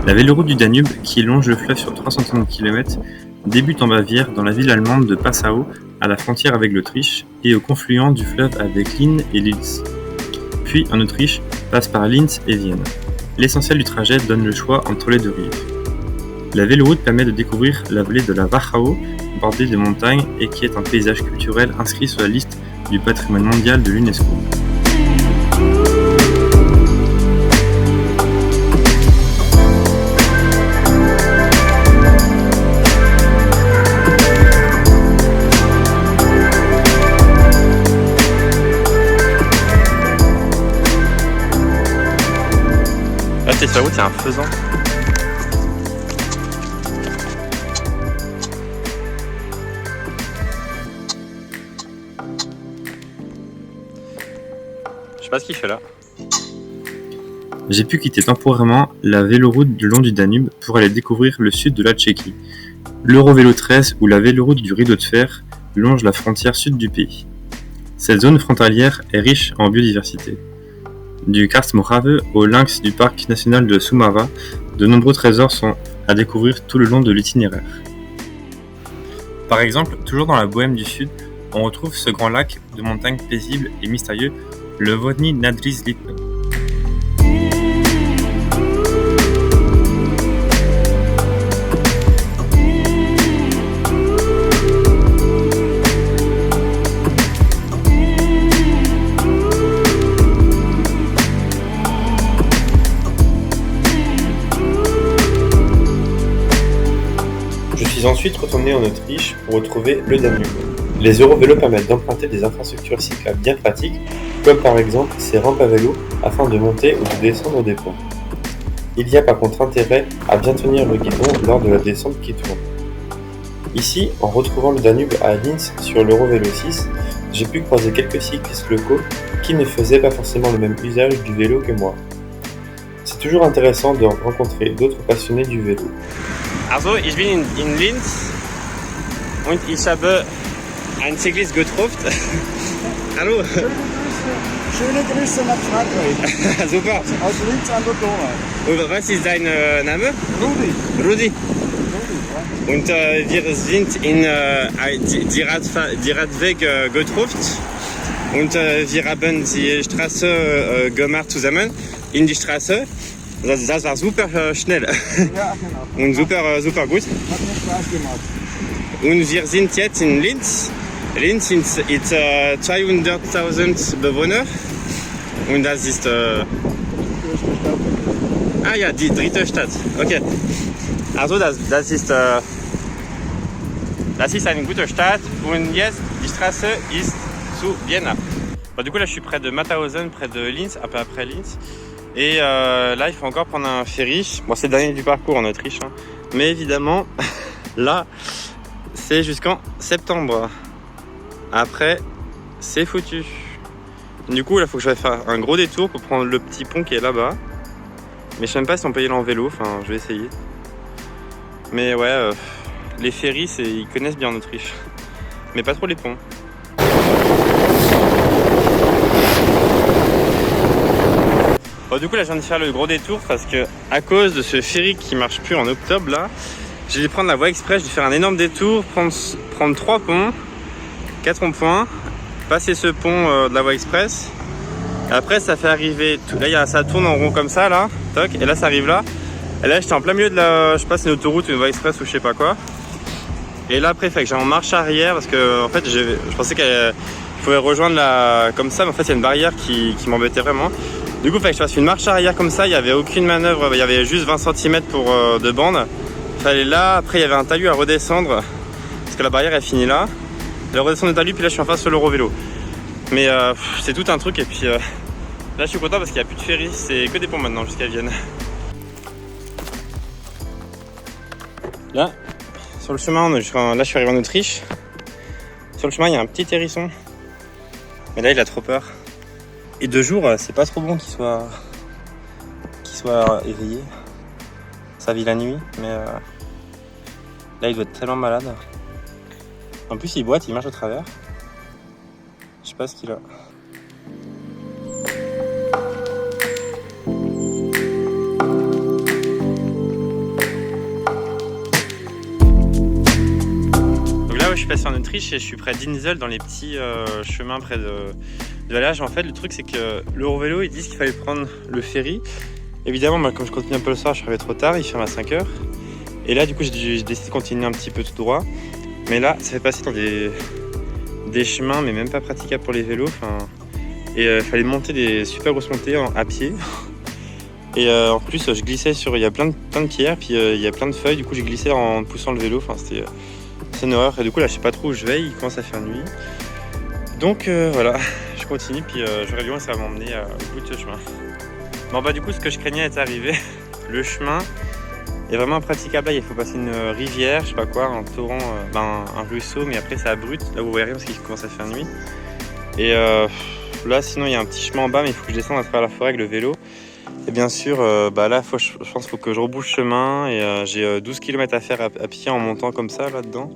Speaker 1: La véloroute du Danube, qui longe le fleuve sur 330 km, débute en Bavière dans la ville allemande de Passau, à la frontière avec l'Autriche, et au confluent du fleuve avec Linz et Linz. Puis, en Autriche, passe par Linz et Vienne. L'essentiel du trajet donne le choix entre les deux rives. La véloroute permet de découvrir la vallée de la Wachau, bordée de montagnes et qui est un paysage culturel inscrit sur la liste du patrimoine mondial de l'UNESCO.
Speaker 2: Là, t'es sur la route, il y a un faisan. Je sais pas ce qu'il fait là.
Speaker 1: J'ai pu quitter temporairement la véloroute le long du Danube pour aller découvrir le sud de la Tchéquie. L'Eurovélo 13 ou la véloroute du rideau de fer longe la frontière sud du pays. Cette zone frontalière est riche en biodiversité. Du Karst Morave au lynx du parc national de Šumava, de nombreux trésors sont à découvrir tout le long de l'itinéraire. Par exemple, toujours dans la Bohême du Sud, on retrouve ce grand lac de montagnes paisible et mystérieux, le Vodni Nadrij Lipno. suis ensuite retourné en Autriche pour retrouver le Danube. Les Eurovélos permettent d'emprunter des infrastructures cyclables bien pratiques, comme par exemple ces rampes à vélo afin de monter ou de descendre des ponts. Il y a par contre intérêt à bien tenir le guidon lors de la descente qui tourne. Ici, en retrouvant le Danube à Linz sur l'Eurovélo 6, j'ai pu croiser quelques cyclistes locaux qui ne faisaient pas forcément le même usage du vélo que moi. C'est toujours intéressant de rencontrer d'autres passionnés du vélo.
Speaker 2: Also, ich bin in Linz und ich habe einen Cyclist getroffen. Hallo.
Speaker 3: Schöne Grüße nach Frankreich.
Speaker 2: Super.
Speaker 3: Aus Linz an der Donau.
Speaker 2: Und was ist dein Name?
Speaker 3: Rudi.
Speaker 2: Rudi.
Speaker 3: Ja.
Speaker 2: Und wir sind in die Radweg getroffen und wir haben die Straße gemacht zusammen in die Straße. Das war super schnell
Speaker 3: Ja, genau.
Speaker 2: und super gut.
Speaker 3: Hat mir Spaß gemacht.
Speaker 2: Und wir sind jetzt in Linz. Linz ist 200.000 Bewohner und das ist ah ja, die dritte Stadt. Okay. Also das ist eine gute Stadt und jetzt die Straße ist zu Vienna. Bon, du coup là je suis près de Mauthausen, près de Linz, un peu après Linz. Et là il faut encore prendre un ferry. Bon c'est le dernier du parcours en Autriche, hein. Mais évidemment là c'est jusqu'en septembre. Après c'est foutu. Du coup là il faut que j'aille faire un gros détour pour prendre le petit pont qui est là-bas. Mais je sais même pas si on peut y aller en vélo, enfin je vais essayer. Mais ouais, les ferries ils connaissent bien en Autriche. Mais pas trop les ponts. Bon, du coup là je viens de faire le gros détour parce que à cause de ce ferry qui marche plus en octobre là, j'ai dû prendre la voie express, j'ai dû faire un énorme détour, prendre 3 ponts, 4 ronds-points, passer ce pont de la voie express. Et après ça fait arriver, là ça tourne en rond comme ça là, toc, et là ça arrive là. Et là j'étais en plein milieu de la, je sais pas si c'est une autoroute ou une voie express ou je sais pas quoi. Et là après il fait que j'ai en marche arrière parce que en fait je pensais qu'il pouvait rejoindre la, comme ça, mais en fait il y a une barrière qui m'embêtait vraiment. Du coup, il fallait que je fasse une marche arrière comme ça, il n'y avait aucune manœuvre, il y avait juste 20 cm de bande. Il fallait là, après il y avait un talus à redescendre, parce que la barrière elle finit là. Je redescends le talus, puis là je suis en face sur l'Eurovélo. Mais c'est tout un truc, et puis là je suis content parce qu'il n'y a plus de ferry, c'est que des ponts maintenant jusqu'à Vienne. Là, sur le chemin, là je suis arrivé en Autriche. Sur le chemin il y a un petit hérisson. Mais là il a trop peur. Et de jour, c'est pas trop bon qu'il soit éveillé. Ça vit la nuit, mais là il doit être tellement malade. En plus il boite, il marche au travers. Je sais pas ce qu'il a. Donc là, je suis passé en Autriche et je suis près d'Insel, dans les petits chemins près de Valage. En fait, le truc c'est que l'Eurovélo, ils disent qu'il fallait prendre le ferry. Évidemment, moi, comme je continue un peu le soir, je suis arrivé trop tard, il ferme à 5h. Et là, du coup, j'ai décidé de continuer un petit peu tout droit. Mais là, ça fait passer dans des chemins, mais même pas praticables pour les vélos. Et il fallait monter des super grosses montées à pied. Et en plus, je glissais sur. Il y a plein de pierres, puis il y a plein de feuilles. Du coup, j'ai glissé en poussant le vélo. Enfin, c'est une horreur. Et du coup, là, je sais pas trop où je vais. Il commence à faire nuit. Donc voilà, je continue. Puis j'aurais dû, ça va m'emmener au bout de ce chemin. Bon, bah, du coup, ce que je craignais est arrivé. Le chemin est vraiment impraticable. Là, il faut passer une rivière, je sais pas quoi, un torrent, un ruisseau. Mais après, c'est abrupt. Là, vous voyez rien parce qu'il commence à faire nuit. Et là, sinon, il y a un petit chemin en bas, mais il faut que je descende à travers la forêt avec le vélo. Et bien sûr, là, je pense qu'il faut que je rebouche chemin. Et j'ai 12 km à faire à pied en montant comme ça, là-dedans.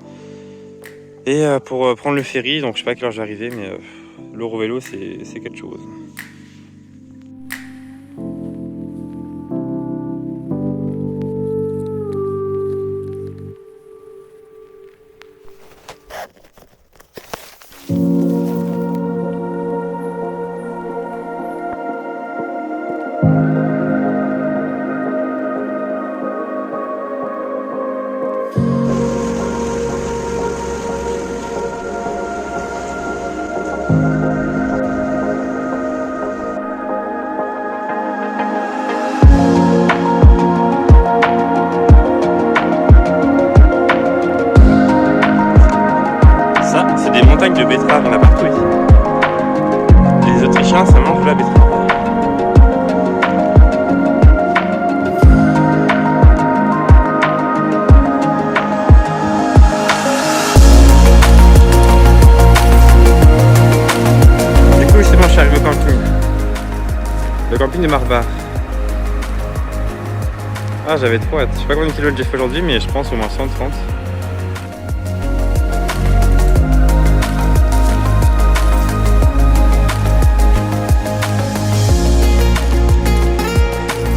Speaker 2: Et pour prendre le ferry, donc je sais pas à quelle heure je vais arriver, mais l'Eurovélo, c'est quelque chose. chiens, ça mange de la betterave. Du coup, c'est bon, je suis arrivé au camping. Le camping de Marbar. Ah, j'avais trop hâte. Je sais pas combien de kilomètres j'ai fait aujourd'hui, mais je pense au moins 130.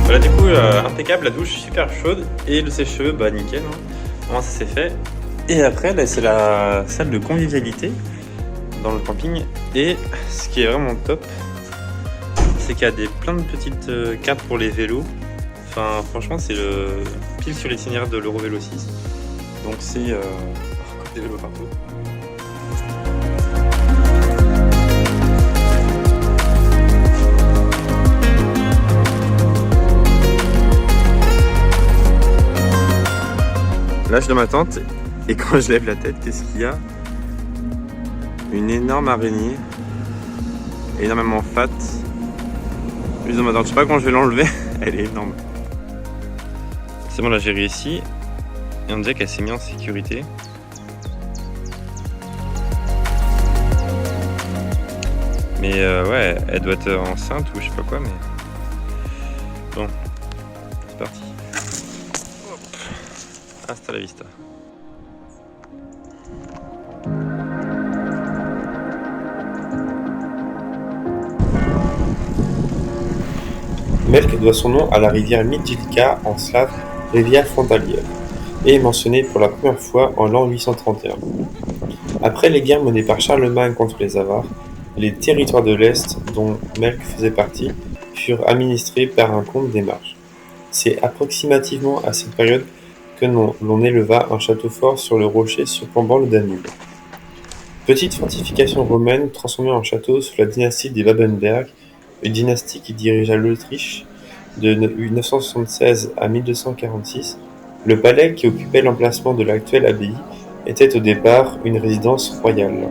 Speaker 2: Voilà, du coup, impeccable, la douche super chaude et le sèche-cheveux, bah nickel. Hein. Comment ça s'est fait. Et après, là, c'est la salle de convivialité dans le camping. Et ce qui est vraiment top, c'est qu'il y a plein de petites cartes pour les vélos. Enfin, franchement, c'est pile sur l'itinéraire de l'Eurovélo 6. Donc, c'est des vélos partout. Là, je suis dans ma tente et quand je lève la tête, qu'est-ce qu'il y a? Une énorme araignée, énormément fat. Je suis dans ma tente, je sais pas quand je vais l'enlever, elle est énorme. C'est bon, là j'ai réussi et on dirait qu'elle s'est mise en sécurité. Mais ouais, elle doit être enceinte ou je sais pas quoi, mais bon, c'est parti. Hop. Hasta la vista.
Speaker 1: Melk doit son nom à la rivière Midjilka en slave, rivière frontalière, et est mentionné pour la première fois en l'an 831. Après les guerres menées par Charlemagne contre les Avars, les territoires de l'Est, dont Melk faisait partie, furent administrés par un comte des Marches. C'est approximativement à cette période que l'on éleva un château fort sur le rocher surplombant le Danube. Petite fortification romaine transformée en château sous la dynastie des Babenberg, une dynastie qui dirigea l'Autriche de 976 à 1246, le palais qui occupait l'emplacement de l'actuelle abbaye était au départ une résidence royale.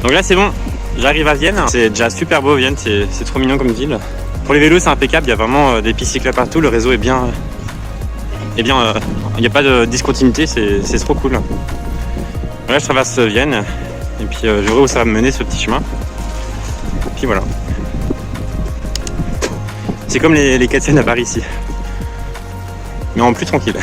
Speaker 2: Donc là c'est bon, j'arrive à Vienne, c'est déjà super beau Vienne, c'est trop mignon comme ville. Pour les vélos c'est impeccable, il y a vraiment des pistes cyclables partout, le réseau est bien... il n'y a pas de discontinuité, c'est trop cool. Là je traverse Vienne, et puis je verrai où ça va me mener ce petit chemin. Et puis voilà. C'est comme les quais de Seine à Paris ici. Mais en plus tranquille.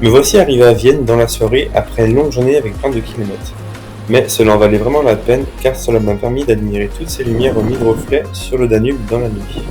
Speaker 1: Me voici arrivé à Vienne dans la soirée après une longue journée avec plein de kilomètres. Mais cela en valait vraiment la peine car cela m'a permis d'admirer toutes ces lumières aux mille reflets sur le Danube dans la nuit.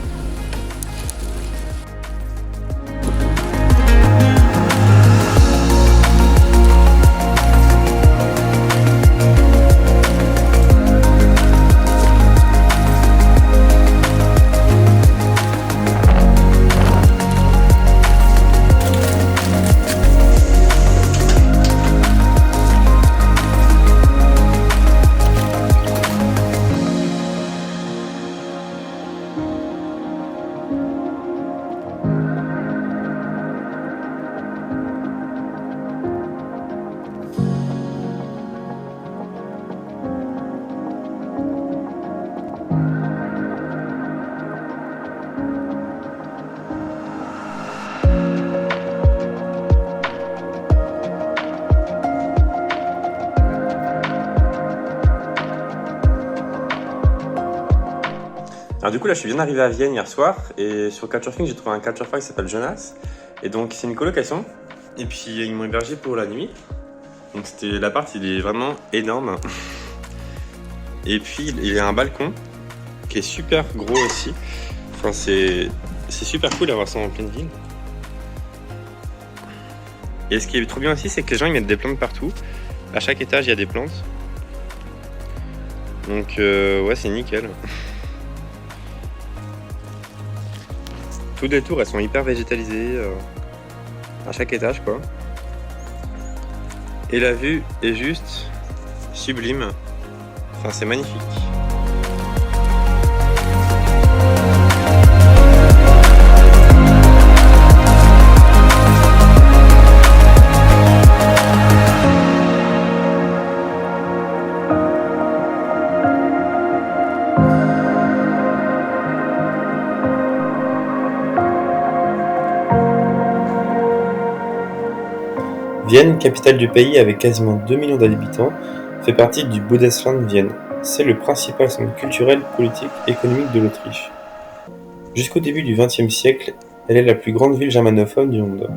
Speaker 2: Alors du coup là je suis bien arrivé à Vienne hier soir et sur Couchsurfing j'ai trouvé un couchsurfer qui s'appelle Jonas et donc c'est une colocation et puis ils m'ont hébergé pour la nuit. Donc l'appart il est vraiment énorme. Et puis il y a un balcon qui est super gros aussi. Enfin, c'est super cool d'avoir ça en pleine ville. Et ce qui est trop bien aussi, c'est que les gens ils mettent des plantes partout. À chaque étage, il y a des plantes. Donc ouais, c'est nickel. Toutes les tours, elles sont hyper végétalisées à chaque étage, quoi. Et la vue est juste sublime. Enfin, c'est magnifique.
Speaker 1: Vienne, capitale du pays avec quasiment 2 millions d'habitants, fait partie du Bundesland Vienne. C'est le principal centre culturel, politique et économique de l'Autriche. Jusqu'au début du XXe siècle, elle est la plus grande ville germanophone du monde.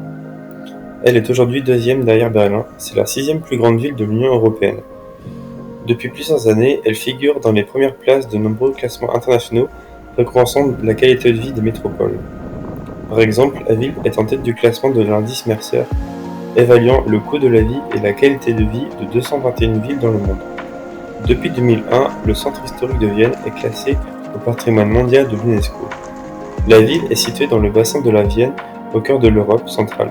Speaker 1: Elle est aujourd'hui deuxième derrière Berlin, c'est la 6e plus grande ville de l'Union européenne. Depuis plusieurs années, elle figure dans les premières places de nombreux classements internationaux récompensant la qualité de vie des métropoles. Par exemple, la ville est en tête du classement de l'indice Mercer, évaluant le coût de la vie et la qualité de vie de 221 villes dans le monde. Depuis 2001, le centre historique de Vienne est classé au patrimoine mondial de l'UNESCO. La ville est située dans le bassin de la Vienne, au cœur de l'Europe centrale.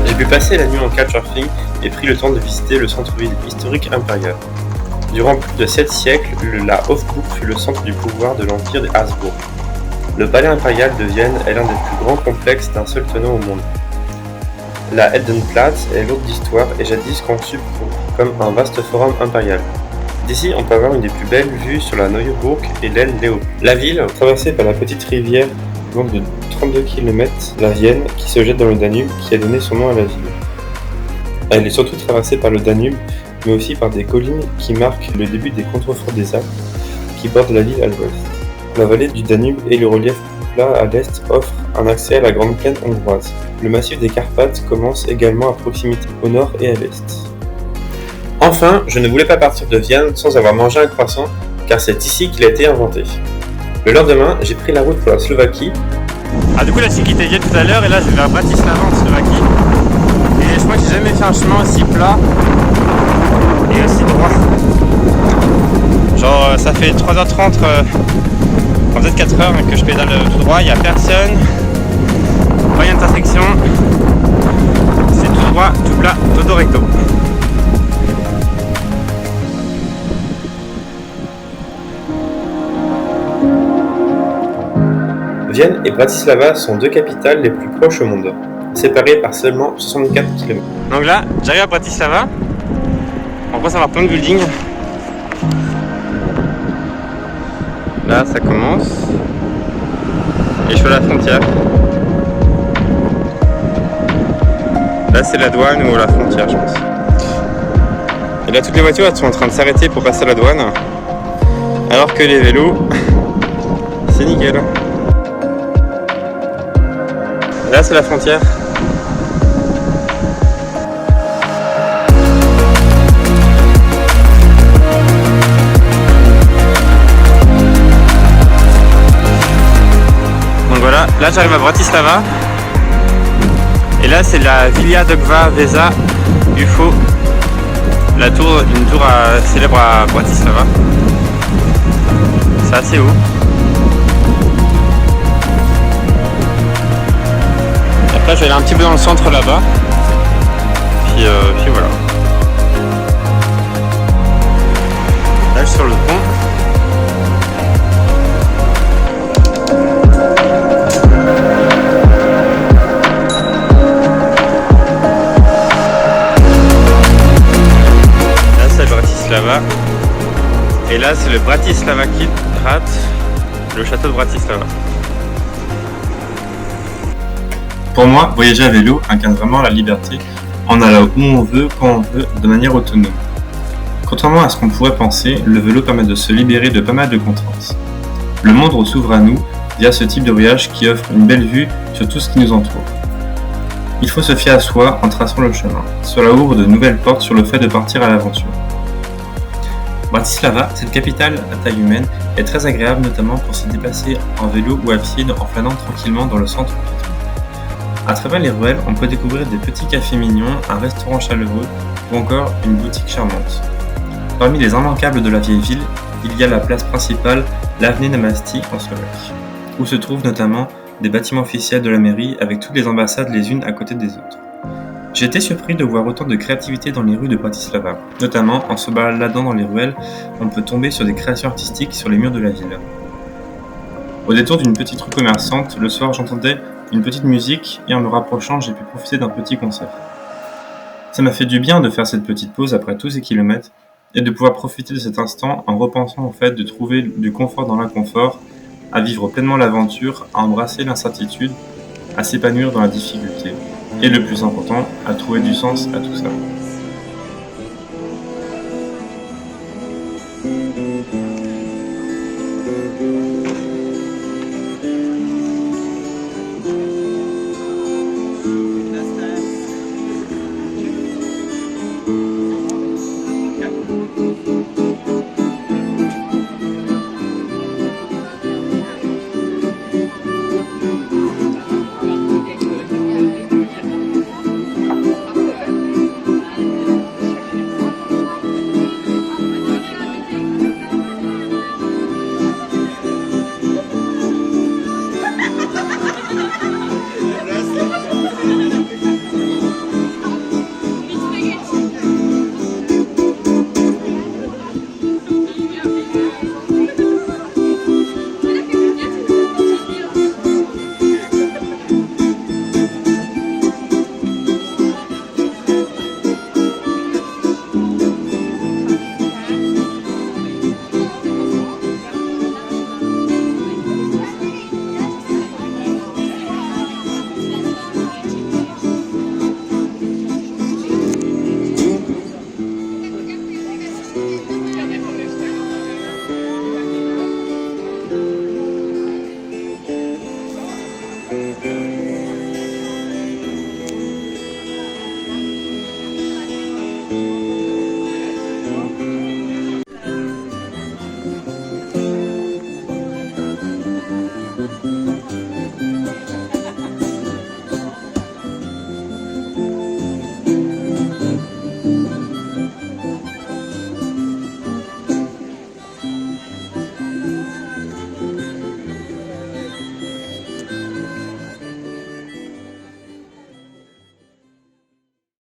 Speaker 1: J'ai pu passer la nuit en couchsurfing et pris le temps de visiter le centre-ville historique impérial. Durant plus de 7 siècles, la Hofburg fut le centre du pouvoir de l'empire des Habsbourg. Le palais impérial de Vienne est l'un des plus grands complexes d'un seul tenant au monde. La Heldenplatz est lourde d'histoire et jadis conçue comme un vaste forum impérial. D'ici, on peut avoir une des plus belles vues sur la Neue Burg et l'aile Léo. La ville, traversée par la petite rivière longue de 32 km, la Vienne, qui se jette dans le Danube, qui a donné son nom à la ville. Elle est surtout traversée par le Danube, mais aussi par des collines qui marquent le début des contreforts des Alpes, qui bordent la ville à l'ouest. La vallée du Danube et le relief plat à l'est offrent un accès à la grande plaine hongroise. Le massif des Carpates commence également à proximité, au nord et à l'est. Enfin, je ne voulais pas partir de Vienne sans avoir mangé un croissant, car c'est ici qu'il a été inventé. Le lendemain, j'ai pris la route pour la Slovaquie.
Speaker 2: Ah, du coup, là, j'ai quitté Vienne tout à l'heure et là, je vais vers Bratislava en Slovaquie. Et je crois que j'ai jamais fait un chemin aussi plat et aussi droit. Genre, ça fait 3h30, peut-être 4h que je pédale tout droit, il n'y a personne, pas d'intersection, c'est tout droit, tout plat, todo recto.
Speaker 1: Vienne et Bratislava sont deux capitales les plus proches au monde, séparées par seulement 64 km.
Speaker 2: Donc là, j'arrive à Bratislava. On commence à avoir plein de buildings. Là, ça commence. Et je suis à la frontière. Là, c'est la douane ou la frontière, je pense. Et là, toutes les voitures elles sont en train de s'arrêter pour passer à la douane. Alors que les vélos, c'est nickel. Là, c'est la frontière. Donc voilà, là j'arrive à Bratislava. Et là, c'est la Villa Dogva Vesa UFO. Une tour célèbre à Bratislava. C'est assez haut. Après, je vais aller un petit peu dans le centre là-bas. Puis voilà. Là, je suis sur le pont. Là, c'est Bratislava. Et là, c'est le Bratislava Rat, le château de Bratislava.
Speaker 1: Pour moi, voyager à vélo incarne vraiment la liberté, en allant où on veut, quand on veut, de manière autonome. Contrairement à ce qu'on pourrait penser, le vélo permet de se libérer de pas mal de contraintes. Le monde s'ouvre à nous via ce type de voyage qui offre une belle vue sur tout ce qui nous entoure. Il faut se fier à soi en traçant le chemin. Cela ouvre de nouvelles portes sur le fait de partir à l'aventure. Bratislava, cette capitale à taille humaine, est très agréable notamment pour se déplacer en vélo ou à pied en flânant tranquillement dans le centre piéton. À travers les ruelles, on peut découvrir des petits cafés mignons, un restaurant chaleureux ou encore une boutique charmante. Parmi les immanquables de la vieille ville, il y a la place principale, l'avenue Namasti en Slovaque, où se trouvent notamment des bâtiments officiels de la mairie avec toutes les ambassades les unes à côté des autres. J'ai été surpris de voir autant de créativité dans les rues de Bratislava. Notamment, en se baladant dans les ruelles, on peut tomber sur des créations artistiques sur les murs de la ville. Au détour d'une petite rue commerçante, le soir j'entendais une petite musique et en me rapprochant, j'ai pu profiter d'un petit concert. Ça m'a fait du bien de faire cette petite pause après tous ces kilomètres et de pouvoir profiter de cet instant en repensant au fait de trouver du confort dans l'inconfort, à vivre pleinement l'aventure, à embrasser l'incertitude, à s'épanouir dans la difficulté. Et le plus important, à trouver du sens à tout ça.